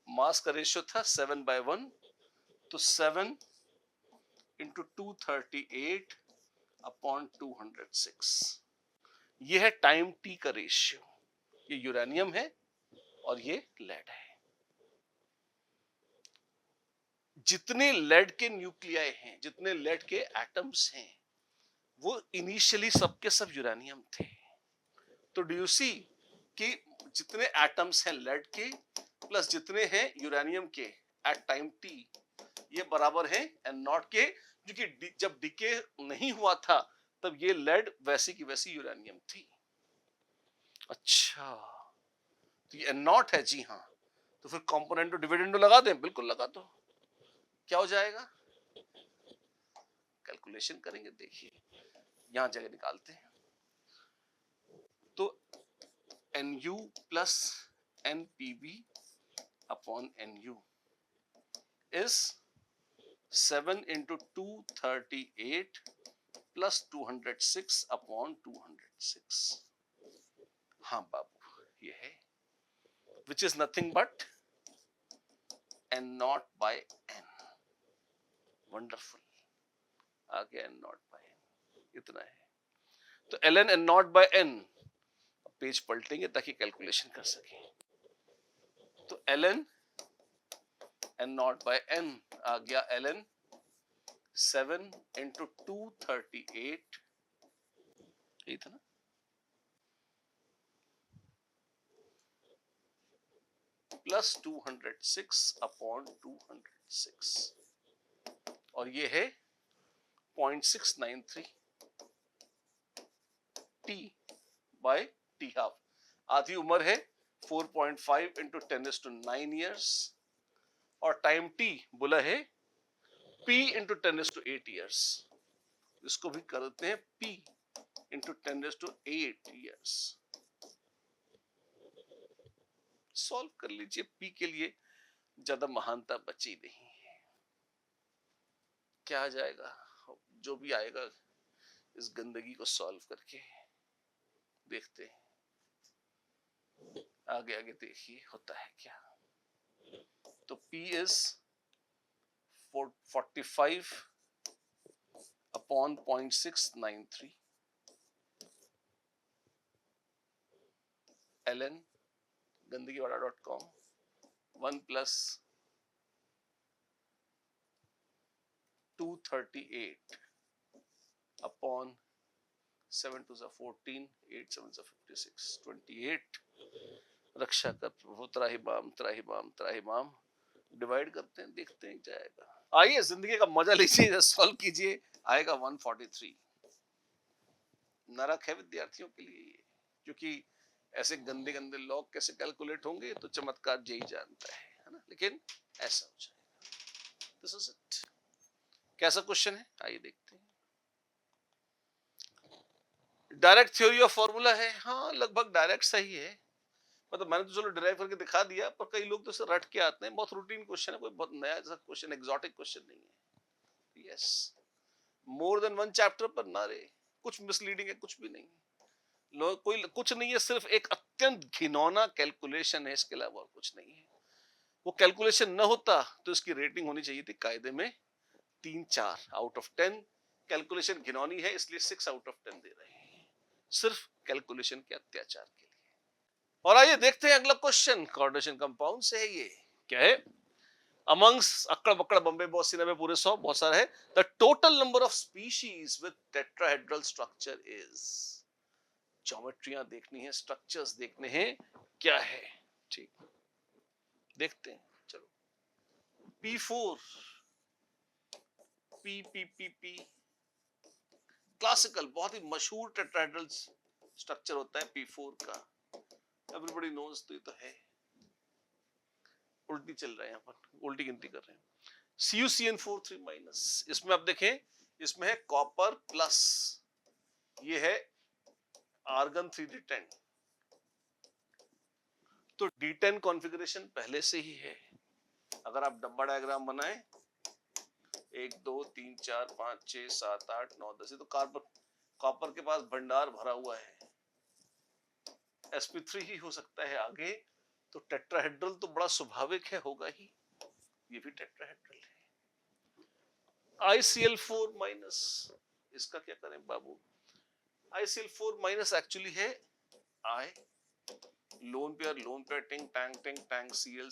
मास का रेशियो था 7/1, तो 7 इंटू 238 अपॉन 206, ये है टाइम टी का रेशियो, ये यूरेनियम है और ये लेड है। जितने लेड के न्यूक्लियाई हैं, जितने लेड के एटम्स हैं, वो इनिशियली सबके सब यूरेनियम थे। तो डू यू सी कि जितने एटम्स हैं लेड के प्लस जितने हैं यूरेनियम के एट टाइम टी, ये बराबर है एन नॉट के, जो कि जब डिके नहीं हुआ था तब ये लेड वैसी की वैसी यूरेनियम थी। अच्छा, तो ये एन नॉट है, जी हाँ, तो फिर कंपोनेंट डिविडेंडो लगा दें, बिल्कुल लगा दो, क्या हो जाएगा? कैलकुलेशन करेंगे, देखिए यहां जगह निकालते हैं, तो Nu plus Npb upon Nu is 7 into 238 plus 206 upon 206। हाँ बाबू, ये है, which is nothing but N nought by N. Wonderful, आ गया एन नॉट बाय एन, इतना है। तो L N N nought by N, page पलटेंगे ताकि कैलकुलेशन कर सके। तो L N N nought by N आ गया एल एन 7 इंटू 238, यही था ना, प्लस 206 अपॉन 206, और ये है 0.693 टी बाय टी हाफ। आधी उम्र है 4.5 इंटू 10⁹ ईयर्स, और टाइम टी बोला है p इंटू 10⁸ ईयर्स। इसको भी करते हैं p इंटू 10⁸ ईयर्स। सॉल्व कर लीजिए, p के लिए ज्यादा महानता बची नहीं है। क्या आ जाएगा, जो भी आएगा इस गंदगी को सॉल्व करके देखते हैं। आगे आगे देखिए होता है क्या। तो p is 45 upon 0.693 ln gandagivada.com 1 plus 238 upon 7 2 14, 8 7 56, 28। रक्षा कर प्रभु त्राहिमाम त्राहिमाम त्राहिमाम। डिवाइड करते हैं, देखते हैं जाएगा। आइए जिंदगी का मजा लीजिए, सॉल्व कीजिए, आएगा 143। नरक है विद्यार्थियों के लिए, क्योंकि ऐसे गंदे गंदे लॉग कैसे कैलकुलेट होंगे तो चमत्कार यही जानता है ना, लेकिन ऐसा हो जाएगा। This is it. कैसा क्वेश्चन है, आइए देखते हैं। डायरेक्ट थ्योरी ऑफ फॉर्मूला है, हाँ लगभग डायरेक्ट सही है। मतलब मैंने तो चलो डिराइव करके दिखा दिया, पर कई लोग तो इसे रट के आते हैं। बहुत रूटीन क्वेश्चन है, कोई बहुत नया ऐसा क्वेश्चन, एग्जॉटिक क्वेश्चन नहीं है। Yes, more than one chapter पर ना रे, कुछ मिसलीडिंग है, कुछ भी नहीं है। कोई कुछ नहीं है, सिर्फ एक अत्यंत घिनौना कैलकुलेशन है, इसके अलावा और कुछ नहीं है। वो कैलकुलेशन न होता तो इसकी रेटिंग होनी चाहिए थी कायदे में 3-4 आउट ऑफ 10। कैलकुलेशन घिनौनी है इसलिए 6 आउट ऑफ 10 दे रहे हैं, सिर्फ कैलकुलेशन के अत्याचार के लिए। और आइए देखते हैं अगला क्वेश्चन, कोऑर्डिनेशन कंपाउंड से है। ये क्या है, अमंग्स अक्कड़ बक्कड़ बम्बे बॉस सिने में पूरे 100 बहुत सारा है। The total number of species with tetrahedral structure is. ज्योमेट्रियां देखनी है, स्ट्रक्चर्स देखने हैं, क्या है, ठीक देखते हैं। चलो P4 P क्लासिकल बहुत ही मशहूर टेट्राहेड्रल स्ट्रक्चर होता है P4 का, एवरीबॉडी नोज। तो ये तो है, उल्टी चल रहे हैं, यहाँ पर उल्टी गिनती कर रहे हैं। CuCN4 3-, इसमें आप देखें, इसमें है कॉपर प्लस, ये है आर्गन 3D10। तो D10 कॉन्फ़िगरेशन पहले से ही है। अगर आप डब्बा डायग्राम बनाएं 1 2 3 4 5 6 7 8 9 10, तो कॉपर के पास भंडार भरा हुआ है। sp3 ही हो सकता है आगे, तो टेट्राहेड्रल तो बड़ा स्वाभाविक है, होगा ही, ये भी टेट्राहेड्रल है। ICl4-, इसका क्या करें बाबू। ICl4- एक्चुअली है I, लोन पेयर टिंग टैंग Cl।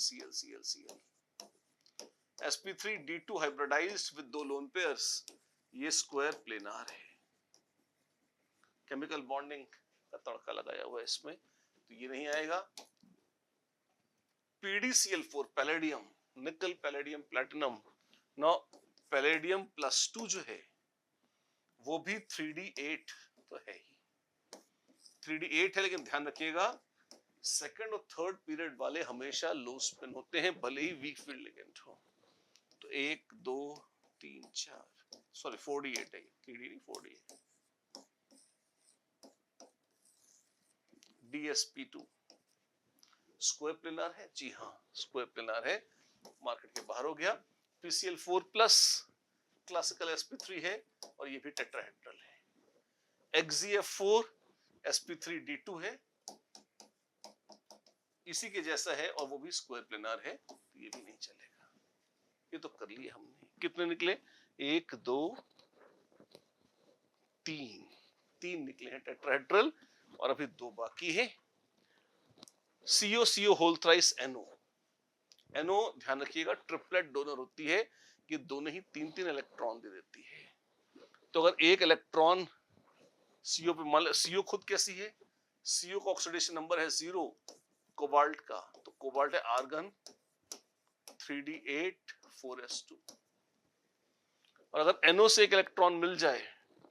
sp3d2 hybridized with 2 lone pairs, ये स्क्वायर प्लेनार है। केमिकल बॉन्डिंग का तड़का लगाया हुआ है इसमें, तो ये नहीं आएगा। PdCl4 पैलेडियम, निकल पैलेडियम प्लैटिनम। नो पैलेडियम +2 जो है वो भी 3d8 तो है ही, 3d8 है, लेकिन ध्यान रखिएगा सेकंड और थर्ड पीरियड वाले हमेशा लो स्पिन होते हैं, भले ही वीक फील्ड लिगेंड हो। तो 1 2 3 4, सॉरी 4d8 है, 3d नहीं 4d8। DsP2 स्क्वायर प्लेनार है, जी हाँ स्क्वायर प्लेनार है, मार्केट के बाहर हो गया। PCl4+ क्लासिकल sp3 है, और ये भी टेट्राहेड्रल है। XzF4 sp3d2 है, इसी के जैसा है, और वो भी स्क्वायर प्लेनार है, तो ये भी नहीं चलेगा। ये तो कर लिया हमने। कितने निकले? 1 2 3, 3 निकले हैं टेट्राहेड्रल और अभी 2 बाकी है। CO CO whole thrice NO। NO ध्यान रखिएगा ट्रिपलेट डोनर होती है कि दोनों ही 3-3 इलेक्ट्रॉन दे देती है। तो अगर एक इलेक्ट्रॉन CO पे, मान लो CO खुद कैसी है, CO का ऑक्सीडेशन नंबर है 0 कोबाल्ट का, तो कोबाल्ट है आर्गन 3d8 4s2। और अगर NO से एक इलेक्ट्रॉन मिल जाए,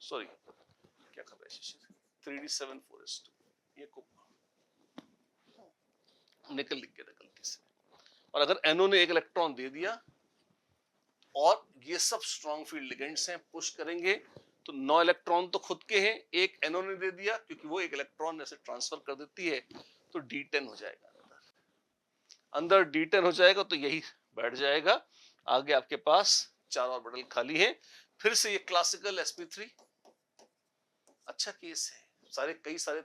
सॉरी क्या कर रहा है, 3d7 4s2, ये निकल लिख गया गलती से। और अगर NO ने एक इलेक्ट्रॉन दे दिया और ये सब स्ट्रॉन्ग फील्ड लिगेंड्स हैं, पुश करेंगे तो 9 इलेक्ट्रॉन तो खुद के हैं, एक NO ने दे दिया क्योंकि वो एक इलेक्ट्रॉन ऐसे ट्रांसफर कर देती है, तो D10 हो जाएगा। अंदर D10 हो जाएगा तो यही बैठ जाएगा। आगे आपके पास 4 ऑर्बिटल खाली हैं। फिर से ये क्लासिकल sp3 अच्छा केस है। कई सारे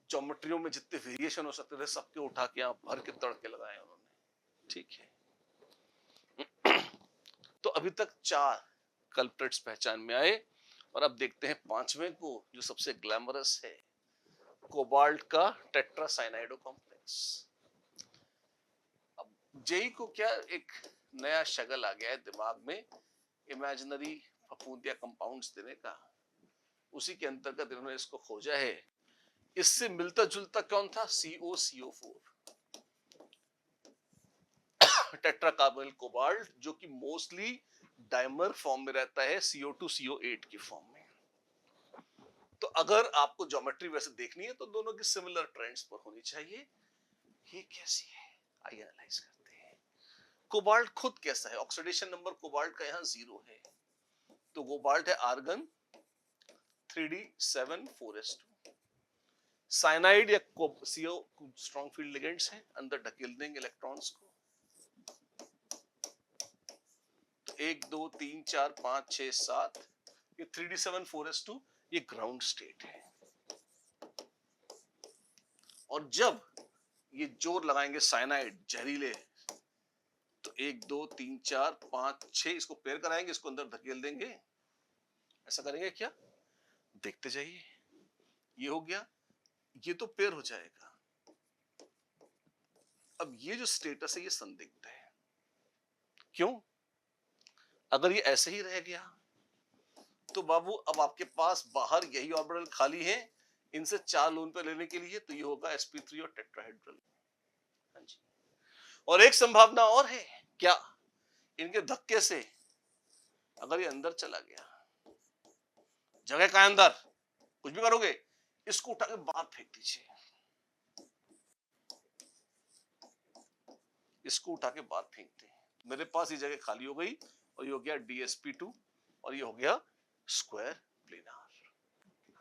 ज्योमेट्रियों में जितने वेरिएशन हो सकते थे सबके उठा के यहां भर के तड़के लगाए उन्होंने। ठीक है। तो अभी तक 4 कल्प्रिट्स पहचान में आए और अब देखते हैं 5वें को, जो सबसे ग्लैमरस है, कोबाल्ट का टेट्रासाइनाइडो कॉम्प्लेक्स। अब जेई को क्या एक नया शगल आ गया है दिमाग में, इमेजिनरी फफूंदिया कंपाउंड्स देने का। उसी के अंतर्गत इन्होंने इसको खोजा है। इससे मिलता जुलता कौन था? COCO4 टेट्राकार्बोनिल कोबाल्ट, जो कि मोस्टली डाइमर फॉर्म में रहता है, CO2 CO8 की फॉर्म में। तो अगर आपको ज्योमेट्री वैसे देखनी है तो दोनों की सिमिलर ट्रेंड्स पर होनी चाहिए। ये कैसी है, आइए एनालाइज करते हैं। कोबाल्ट खुद कैसा है? ऑक्सीडेशन नंबर कोबाल्ट का यहाँ 0 है, तो कोबाल्ट है आर्गन 3d7 4s2। साइनाइड या CO स्ट्रॉन्ग फील्ड लिगेंड्स हैं, अंदर ढकेल देंगे इलेक्ट्रॉन्स को। 1 2 3 4 5 6 7, ये 3d7 4s2 ये ग्राउंड स्टेट है। और जब ये जोर लगाएंगे साइनाइड जहरीले, तो 1 2 3 4 5 6 इसको पेयर कराएंगे, इसको अंदर धकेल देंगे। ऐसा करेंगे क्या? देखते जाइए। ये हो गया, ये तो पेयर हो जाएगा। अब ये जो स्टेटस है ये संदिग्ध है। क्यों? अगर ये ऐसे ही रह गया तो बाबू अब आपके पास बाहर यही ऑर्बिटल खाली है, इनसे 4 लोन पे लेने के लिए, तो ये होगा sp3 और टेट्राहेड्रल। हाँ जी। और एक संभावना और है, क्या? इनके धक्के से अगर ये अंदर चला गया, जगह का अंदर कुछ भी करोगे, इसको उठा के बाहर फेंक दीजिए, इसको उठा के बाहर फेंक दे, मेरे पास ये जगह खाली हो गई और ये हो गया DsP2 और ये हो गया स्क्वायर प्लेनार।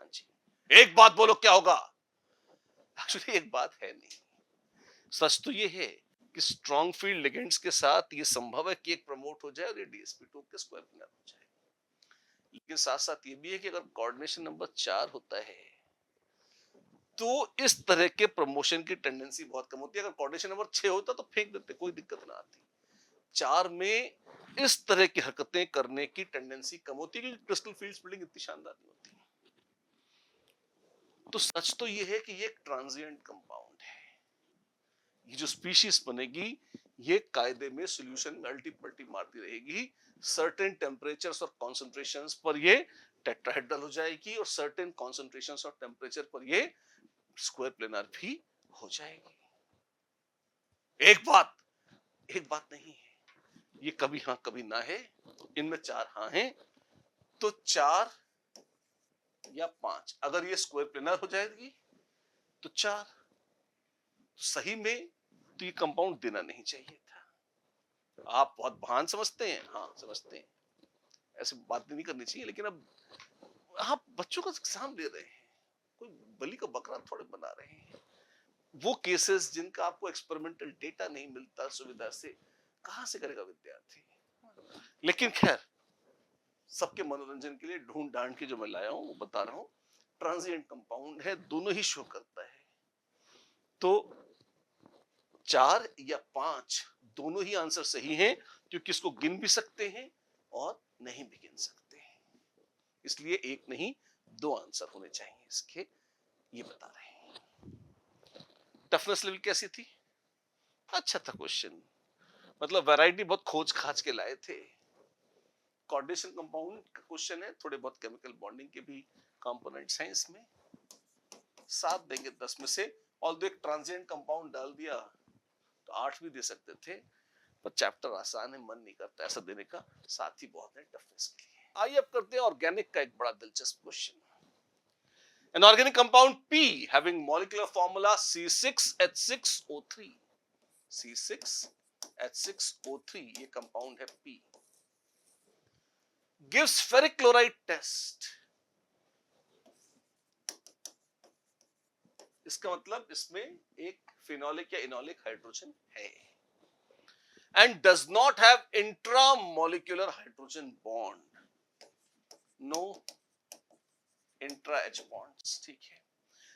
हाँ जी। एक बात बोलो, क्या होगा? एक्चुअली एक बात है नहीं, सच तो ये है कि स्ट्रॉन्ग फील्ड लिगेंड्स के साथ ये संभव है कि एक प्रमोट हो जाए और ये DsP2 के स्क्वायर प्लेनार हो जाए। लेकिन साथ साथ ये भी है कि अगर कोऑर्डिनेशन नंबर 4 होता है तो इस तरह के प्रमोशन की टेंडेंसी बहुत कम होती है। अगर कोऑर्डिनेशन नंबर 6 होता तो फेंक देते, कोई दिक्कत ना आती। 4 में इस तरह की हरकतें करने की टेंडेंसी कम होती है क्योंकि क्रिस्टल फील्ड स्प्लिटिंग इतनी शानदार नहीं होती। तो सच तो ये है कि ये एक ट्रांजिएंट कंपाउंड है। ये जो स्पीशीज बनेगी ये कायदे में सॉल्यूशन में अल्टी-पल्टी मारती रहेगी। सर्टेन टेम्परेचर्स और कॉन्सेंट्रेशंस पर ये टेट्राहेड्रल हो जाएगी और सर्टेन कॉन्सेंट्रेशंस और टेम्परेचर पर ये स्क्वायर प्लेनार भी हो जाएगी। एक बात नहीं है, ये कभी हां कभी ना है। इनमें 4 हां हैं, तो 4 या 5 अगर ये स्क्वायर प्लेनार हो जाएगी तो 4 सही में तो ये कंपाउंड देना नहीं चाहिए था। आप बहुत भान समझते हैं, हाँ समझते हैं, ऐसे बात नहीं करनी चाहिए, लेकिन अब आप बच्चों का एग्जाम दे रहे हैं, कोई बलि का बकरा थोड़े बना रहे हैं। वो केसेस जिनका आपको एक्सपेरिमेंटल डेटा नहीं मिलता सुविधा से, कहां से करेगा विद्यार्थी? लेकिन खैर, सबके मनोरंजन के लिए ढूंढ ढांड के जो मैं लाया हूं वो बता रहा हूं। ट्रांजिएंट कंपाउंड है, दोनों ही शो करता है। तो 4 या 5 दोनों ही आंसर सही हैं, क्योंकि इसको गिन भी सकते हैं और नहीं भी गिन सकते हैं, इसलिए एक नहीं दो आंसर होने चाहिए इसके, ये बता रहे हैं। टफनेस लेवल कैसी थी? अच्छा था क्वेश्चन, मतलब वैरायटी बहुत खोज खाज के लाए थे। कोऑर्डिनेशन कंपाउंड का क्वेश्चन है, थोड़े बहुत केमिकल बॉन्डिंग के भी कंपोनेंट्स हैं इसमें, 7 देंगे 10 में से। ऑल्दो एक ट्रांजिएंट कंपाउंड डाल दिया तो 8 भी दे सकते थे, पर चैप्टर आसान है, मन नहीं करता ऐसा देने का, 7 ही बहुत है टफनेस के लिए। आइए अब करते हैं ऑर्गेनिक का एक बड़ा दिलचस्प question. An organic compound P having molecular formula C6H6O3, C6H6O3 ये कंपाउंड है P, gives ferric chloride test। इसका मतलब इसमें एक फिनोलिक या इनोलिक हाइड्रोजन है, and does not have intramolecular hydrogen bond, no intra H bonds, ठीक है।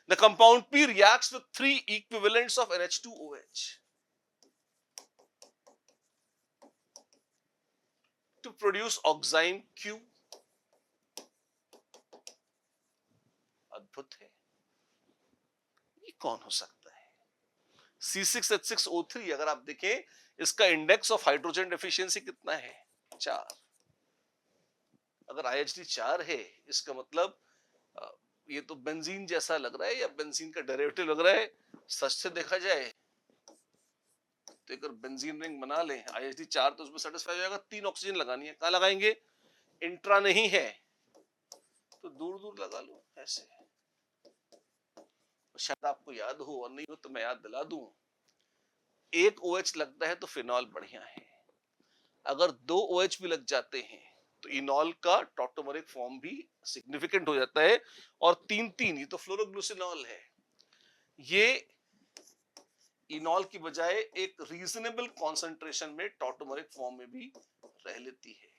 The compound P reacts with 3 equivalents of NH2OH to produce oxime Q। अद्भुत है, ये कौन हो सकता है? C6H6O3 अगर आप देखें, इसका इंडेक्स ऑफ हाइड्रोजन डेफिशिएंसी कितना है? 4। अगर IHD 4 है, इसका मतलब ये तो बेंजीन जैसा लग रहा है या बेंजीन का डेरिवेटिव लग रहा है। सच से देखा जाए तो अगर बेंजीन रिंग बना लें IHD 4 तो उसमें सेटिस्फाई हो जाएगा। 3 ऑक्सीजन लगानी है, कहां लगाएंगे? इंट्रा नहीं है तो दूर दूर लगा लो ऐसे, शायद आपको याद हो और नहीं हो तो मैं याद दिला दूं। एक OH लगता है तो फिनॉल बढ़िया है, अगर 2 OH भी लग जाते हैं तो इनॉल का टॉटोमरिक फॉर्म भी सिग्निफिकेंट हो जाता है, और 3 ये तो फ्लोरोग्लूसिनॉल है, ये इनॉल की बजाय एक रीजनेबल कॉन्सेंट्रेशन में टॉटोमरिक फॉर्म में भी रह लेती है।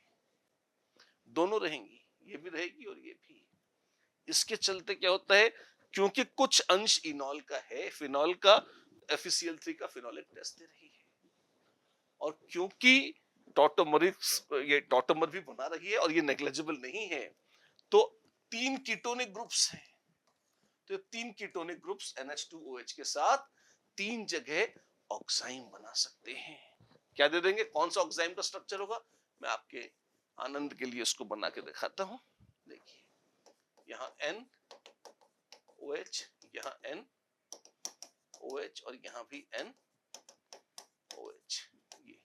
दोनों रहेंगी, ये भी रहेगी और ये भी। इसके चलते क्या होता है, क्योंकि कुछ अंश इनॉल का है, फिनॉल का FeCl3 का फिनोलिक टेस्ट दे रही है, और क्योंकि ये टॉटोमर भी बना रही है और ये नेग्लिजिबल नहीं है, तो 3 कीटोनिक ग्रुप्स हैं, तो 3 कीटोनिक ग्रुप्स NH2OH के साथ 3 जगह ऑक्साइम बना सकते हैं। क्या दे देंगे? कौन सा ऑक्साइम का स्ट्रक्चर होगा? मैं आपके आनंद के लिए इसको बना के दिखाता हूं। देखिए, यहां NOH, यहां NOH और यहां भी NOH, ये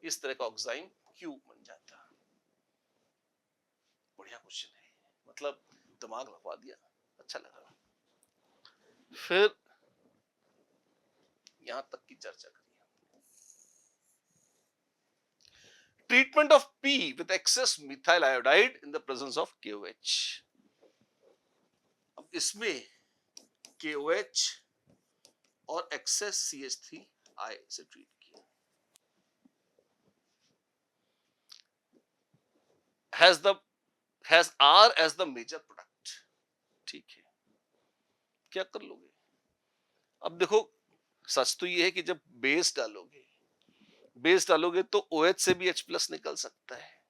इस तरह का ऑक्साइम क्यू बन जाता। बढ़िया क्वेश्चन है, मतलब दिमाग लगा दिया, अच्छा लगा। फिर यहां तक की चर्चा करिए। Treatment of P with excess methyl iodide in the presence of KOH। अब इसमें KOH और excess CH3I से ट्रीट किया। has R as the major product, ठीक है, क्या कर लोगे? अब देखो, सच तो ये है कि जब बेस डालोगे तो OH से भी H+ निकल सकता है,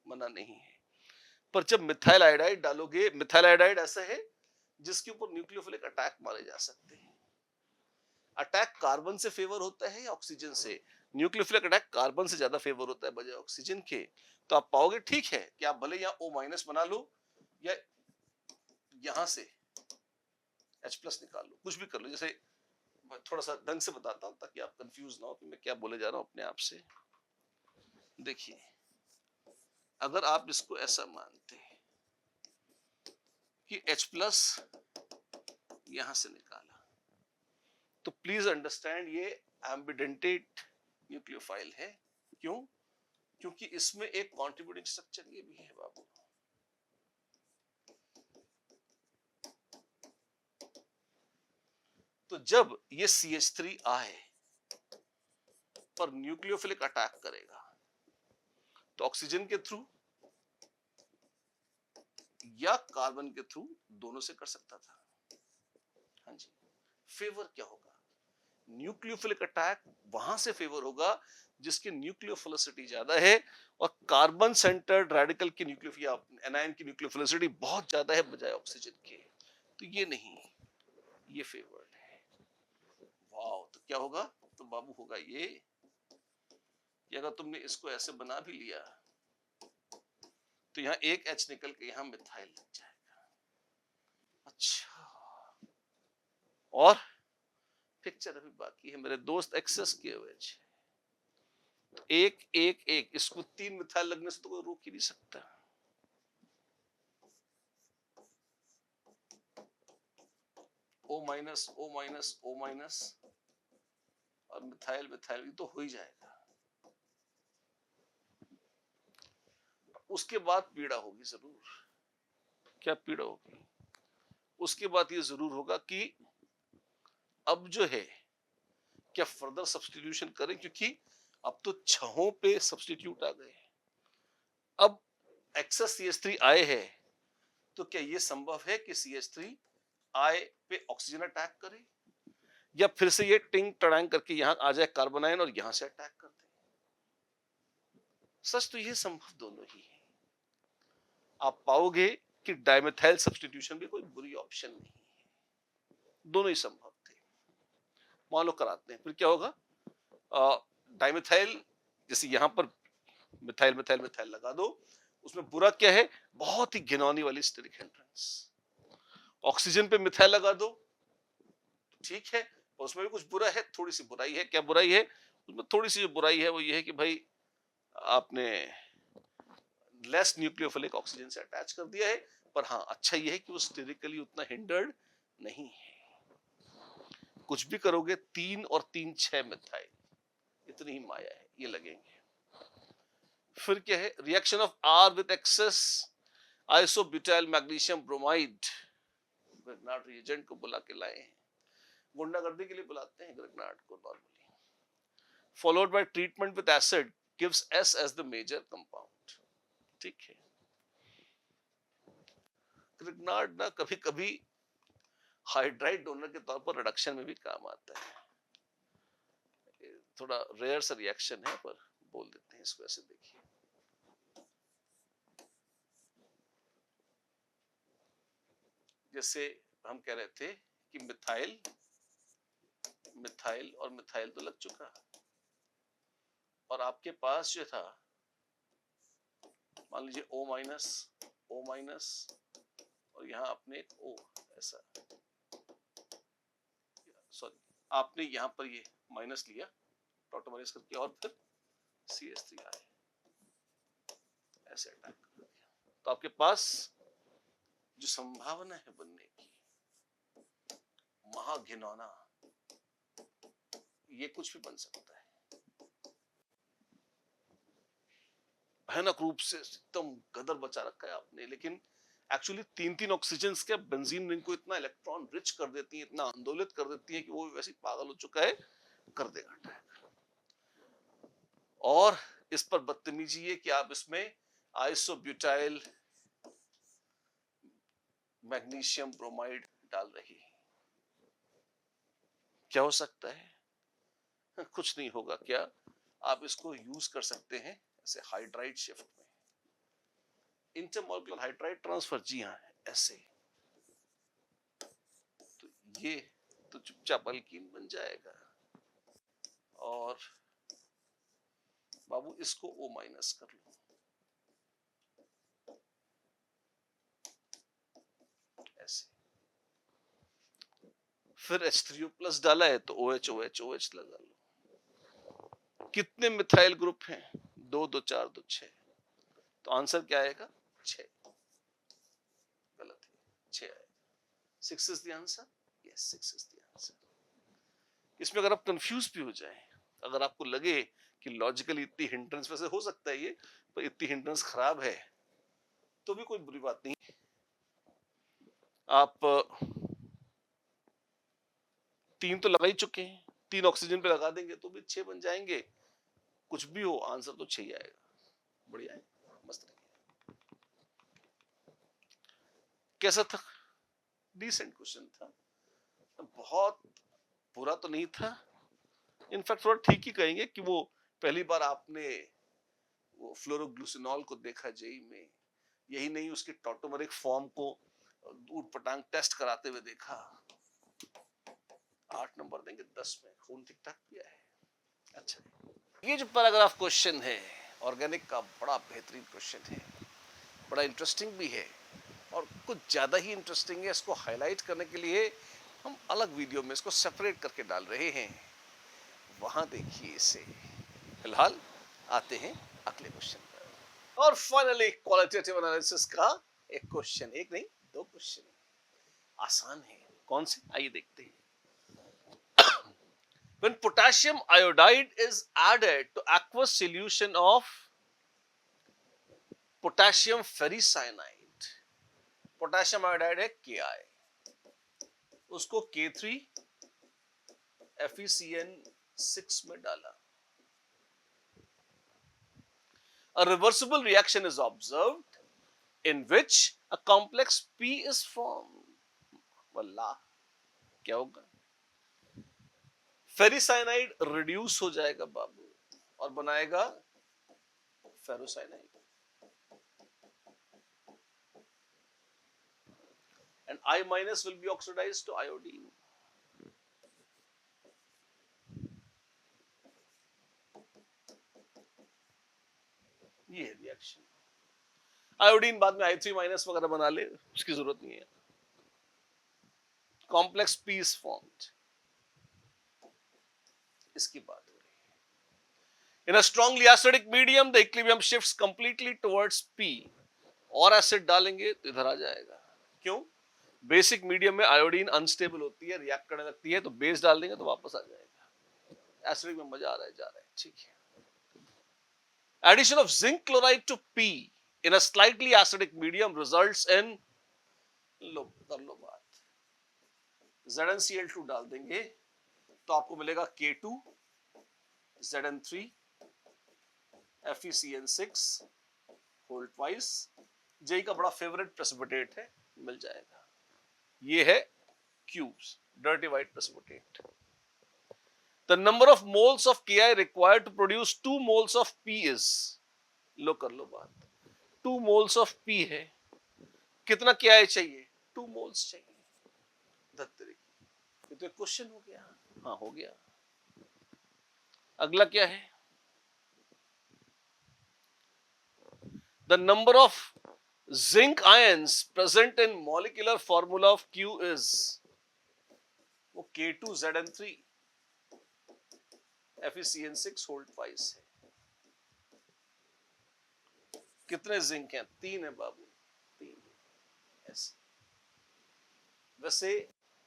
मना नहीं है, पर जब मिथाइल आयोडाइड डालोगे, मिथाइल आयोडाइड ऐसा है जिसके ऊपर न्यूक्लियोफिलिक अटैक मारे जा सकते हैं। अटैक कार्बन से फेवर होता है या ऑक्सीजन से? न्यूक्लियोफिलिक अटैक कार्बन से ज्यादा फेवर होता है बजाय ऑक्सीजन के। तो आप पाओगे, ठीक है, कि आप भले यहाँ O- बना लो या यहां से H+ निकाल लो, कुछ भी कर लो। जैसे थोड़ा सा ढंग से बताता हूं ताकि आप कंफ्यूज ना हो कि मैं क्या बोले जा रहा हूं अपने आप से। देखिए, अगर आप इसको ऐसा मानते हैं कि H+ यहां से निकाला, तो प्लीज अंडरस्टैंड ये एम्बिडेंटेट न्यूक्लियोफाइल है। क्यों? क्योंकि इसमें एक कंट्रीब्यूटिंग स्ट्रक्चर ये भी है बाबू। तो जब ये CH3 आए पर न्यूक्लियोफिलिक अटैक करेगा तो ऑक्सीजन के थ्रू या कार्बन के थ्रू, दोनों से कर सकता था। हाँ जी, फेवर क्या होगा? न्यूक्लियोफिलिक अटैक वहां से फेवर होगा जिसकी न्यूक्लियोफिलिसिटी ज्यादा है, और कार्बन सेंटर्ड रेडिकल की न्यूक्लियो एनायन की न्यूक्लियोफिलिसिटी बहुत ज्यादा है बजाय ऑक्सीजन के। तो ये नहीं, ये फेवर्ड है। वाओ, तो क्या होगा? तो बाबू होगा ये कि अगर तुमने इसको ऐसे बना भी लिया तो यहाँ एक एच निकल के यहाँ मिथाइल लग जाएगा। अच्छा, और पिक्चर अभी बाकी है मेरे दोस्त, एक्सेस किए हुए एक एक एक, इसको 3 मिथाइल लगने से तो कोई रोक ही नहीं सकता। O minus O minus O minus और मिथाइल मिथाइल भी तो हो ही जाएगा। उसके बाद पीड़ा होगी जरूर। क्या पीड़ा होगी? उसके बाद ये जरूर होगा कि अब जो है क्या फर्दर सब्स्टिट्यूशन करें, क्योंकि अब तो 6 पे सब्स्टिट्यूट आ गए। अब एक्सेस CH3 आए है, तो क्या ये संभव है कि CH3 आए पे ऑक्सीजन अटैक करे, या फिर से ये टिंग टड़ांग करके यहां आ जाए कार्बन आयन और यहां से अटैक कर दे? सच तो ये संभव दोनों ही है। आप पाओगे कि डाइमेथाइल सब्स्टिट्यूशन भी कोई बुरी ऑप्शन नहीं है, दोनों ही संभव थे। मान लो कराते हैं, फिर क्या होगा? डाइमेथाइल, जैसे यहां पर मिथाइल मिथाइल मिथाइल लगा दो, उसमें बुरा क्या है? बहुत ही घिनौनी वाली स्टेरिक हिंड्रेंस। ऑक्सीजन पे मिथाइल लगा दो, ठीक है, उसमें भी कुछ बुरा है, थोड़ी सी बुराई है। क्या बुराई है उसमें? थोड़ी सी जो बुराई है वो ये है कि भाई आपने लेस न्यूक्लियोफिलिक ऑक्सीजन से अटैच कर दिया है। पर हाँ, अच्छा ये है कि वो स्टेरिकली उतना हिंडर्ड नहीं है। कुछ भी करोगे 3 और 3 6 मिथाइल, इतनी ही माया है, ये लगेंगे। फिर क्या है? Reaction of R with excess isobutyl magnesium bromide. Grignard reagent को बुला के लाए हैं, गुंडागर्दी के लिए बुलाते हैं ग्रिग्नार्ड को normally. Followed by treatment with acid gives S as the major compound. ठीक है, ग्रिग्नार्ड ना कभी कभी हाइड्राइड डोनर के तौर पर रिडक्शन में भी काम आता है। थोड़ा रेयर सा रिएक्शन है, पर बोल देते हैं इसको ऐसे। देखिए, जैसे हम कह रहे थे कि मिथाइल मिथाइल और मिथाइल तो लग चुका, और आपके पास जो था, मान लीजिए O माइनस और यहाँ आपने एक O ऐसा, सॉरी, आपने यहाँ पर ये माइनस लिया डॉट माइनस करके, और फिर CH3 आए ऐसे अटैक कर दिया। तो आपके पास जो संभावना है बनने की महाघिनौना, ये कुछ भी बन सकता है भयानक रूप से, एकदम गदर बचा रखा है आपने। लेकिन एक्चुअली 3 ऑक्सीजन क्या बेंजीन रिंग को इतना इलेक्ट्रॉन रिच कर देती है, इतना आंदोलित कर देती है कि वो वैसे पागल हो चुका है, कर देगा अटैक। और इस पर बदतमीजी है कि आप इसमें आइसोब्यूटाइल मैग्नीशियम ब्रोमाइड डाल रही है। क्या हो सकता है? कुछ नहीं होगा। क्या आप इसको यूज कर सकते हैं ऐसे हाइड्राइड शिफ्ट में, इंटरमॉलिक्यूलर हाइड्राइड ट्रांसफर। जी हाँ, ऐसे। तो ये तो चुपचाप अल्कीन बन जाएगा, और बाबू इसको O माइनस कर लो ऐसे। फिर H3O प्लस डाला है तो OH OH OH लगा लो। कितने मिथाइल ग्रुप हैं? 2 2 4 2 6। तो आंसर क्या आएगा? 6। गलत है, 6 आएगा। 6 is the answer. Yes, 6 is the answer. इसमें अगर आप कंफ्यूज भी हो जाए, अगर आपको लगे कि लॉजिकली इतनी हिंड्रेंस, वैसे हो सकता है ये, पर इतनी हिंड्रेंस खराब है, तो भी कोई बुरी बात नहीं। आप 3 तो लगा ही चुके हैं, 3 ऑक्सीजन पे लगा देंगे तो भी 6 बन जाएंगे। कुछ भी हो, आंसर तो 6 ही आएगा। बढ़िया है, मस्त है। कैसा था? डिसेंट क्वेश्चन था, बहुत बुरा तो नहीं था, इनफैक्ट थोड़ा ठीक ही कहेंगे कि वो पहली बार आपने वो फ्लोरोग्लूसिनॉल को देखा जेई में, यही नहीं उसके टॉटोमरिक फॉर्म को ऊट पटांग टेस्ट कराते हुए देखा। 8 नंबर देंगे 10 में, खून ठीक ठाक किया है। अच्छा, ये जो पैराग्राफ क्वेश्चन है ऑर्गेनिक का, बड़ा बेहतरीन क्वेश्चन है, बड़ा इंटरेस्टिंग भी है और कुछ ज्यादा ही इंटरेस्टिंग है। इसको हाईलाइट करने के लिए हम अलग वीडियो में इसको सेपरेट करके डाल रहे हैं, वहां देखिए इसे। फिलहाल आते हैं अगले क्वेश्चन पर। और फाइनली क्वालिटेटिव एनालिसिस का एक क्वेश्चन, एक नहीं 2 क्वेश्चन, आसान है। कौन से, आइए देखते हैं। When potassium iodide is added to aqueous solution of potassium ferricyanide, potassium iodide है Ki, उसको K3 FeCN6 में डाला, a reversible reaction is observed in which a complex P is formed. वल्लाह, क्या होगा? फेरिसाइनाइड रिड्यूस हो जाएगा बाबू और बनाएगा ferrocyanide, and I minus will be oxidized to iodine. ये है रिएक्शन। आयोडीन बाद में I3 माइनस वगैरह बना ले, उसकी जरूरत नहीं है। कॉम्प्लेक्स P is formed, इसकी बात हो रही है। In a strongly acidic medium, the equilibrium shifts completely towards P. और एसिड डालेंगे तो इधर आ जाएगा। क्यों? बेसिक मीडियम में आयोडीन अनस्टेबल होती है, रिएक्ट करने लगती है, तो बेस डाल देंगे तो वापस आ जाएगा। एसिडिक में मजा आ रहा है, जा रहा है, ठीक है। Addition of zinc chloride to P in a slightly acidic medium results in, लो कर लो बात, ZnCl2 डाल देंगे तो आपको मिलेगा K2 Zn3 FeCN6 whole twice. JEE का बड़ा फेवरेट प्रेसिपिटेट है, मिल जाएगा। ये है cubes, dirty white precipitate. The number of moles of Ki required to produce 2 moles of P is, लो कर लो बात, 2 moles of P है, कितना Ki चाहिए? 2 moles चाहिए। धत्तरी, ये तो एक क्वेश्चन हो गया। हाँ हो गया। अगला क्या है? The number of zinc ions present in molecular formula of Q is, वो K2 Zn3 FeCN6 whole twice है। कितने जिंक हैं? 3 है बाबू, 3 ऐसे। वैसे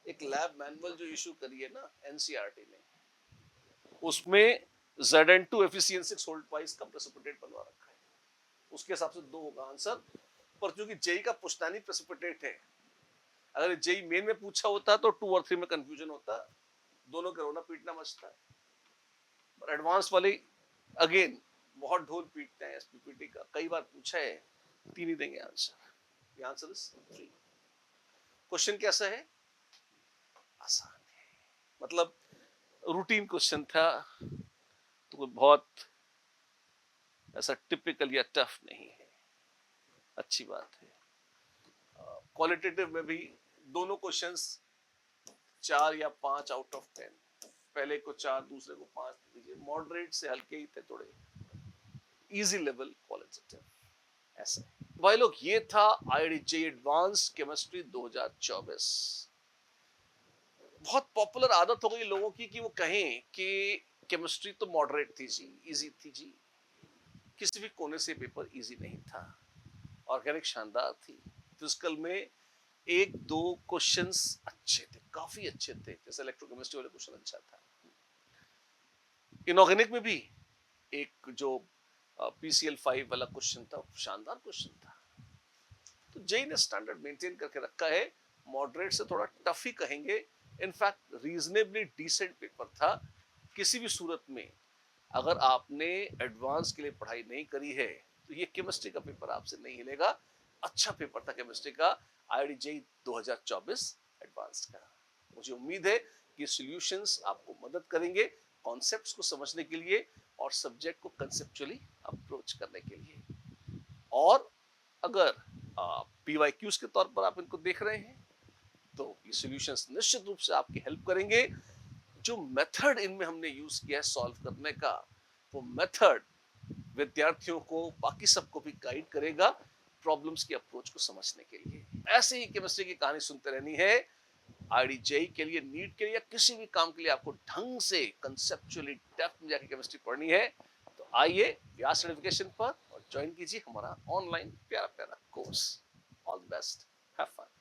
एक लैब मैनुअल जो इशू करी है ना एनसीईआरटी ने, उसमें Zn2 FeCN6 होल ट्वाइस का प्रेसिपिटेट बनवा रखा है, उसके हिसाब से 2 होगा आंसर। पर क्योंकि जेई का पुश्तैनी प्रेसिपिटेट है, अगर जेई मेन में पूछा होता तो 2 और 3 में कंफ्यूजन होता, दोनों का रोना पीटना मचता है। पर एडवांस वाले अगेन बहुत ढोल पीटते हैं एसपीपीटी का, कई बार पूछा है, 3 ही देंगे आंसर। ये आंसर इज 3। क्वेश्चन कैसा है? आसान है, मतलब रूटीन क्वेश्चन था, तो कोई बहुत ऐसा टिपिकल या टफ नहीं है, अच्छी बात है। क्वालिटेटिव में भी दोनों क्वेश्चंस 4 या 5 आउट ऑफ 10, पहले को 4 दूसरे को 5 दीजिए, मॉडरेट से हल्के ही थे, थोड़े इजी लेवल क्वालिटेटिव ऐसा। भाई लोग, ये था IIT एडवांस्ड केमिस्ट्री 2024। बहुत पॉपुलर आदत हो गई लोगों की कि वो कहें कि केमिस्ट्री तो मॉडरेट थी जी, इजी थी जी। किसी भी कोने से पेपर इजी नहीं था। ऑर्गेनिक शानदार थी, फिजिकल में 1-2 क्वेश्चंस अच्छे थे, काफी अच्छे थे, जैसे इलेक्ट्रोकेमिस्ट्री वाले क्वेश्चन अच्छा था। इनऑर्गेनिक में भी एक जो PCl5 वाला क्वेश्चन था, शानदार क्वेश्चन था। तो जेई ने स्टैंडर्ड मेंटेन करके रखा है, मॉडरेट से थोड़ा टफ ही कहेंगे, इनफैक्ट रीजनेबली डिसेंट पेपर था। किसी भी सूरत में अगर आपने एडवांस के लिए पढ़ाई नहीं करी है तो ये केमिस्ट्री का पेपर आपसे नहीं हिलेगा। अच्छा पेपर था केमिस्ट्री का IIT जेई 2024 एडवांस का। मुझे उम्मीद है कि सॉल्यूशंस आपको मदद करेंगे कॉन्सेप्ट्स को समझने के लिए और सब्जेक्ट को कंसेप्चुअली अप्रोच करने के लिए। और अगर पीवाईक्यूज के तौर पर आप इनको देख रहे हैं तो ये सॉल्यूशंस निश्चित रूप से आपकी हेल्प करेंगे। जो मेथड इनमें हमने यूज किया है सॉल्व करने का, वो मेथड विद्यार्थियों को, बाकी सबको भी गाइड करेगा प्रॉब्लम्स की अप्रोच को समझने के लिए। ऐसे ही केमिस्ट्री की कहानी सुनते रहनी है। आईडी जेई के लिए, नीट के लिए या किसी भी काम के लिए आपको ढंग से कंसेप्चुअली डेप्थ में जाके केमिस्ट्री पढ़नी है तो आइए व्यास सर्टिफिकेशन पर और ज्वाइन कीजिए हमारा ऑनलाइन प्यारा प्यारा course. All the best, have fun.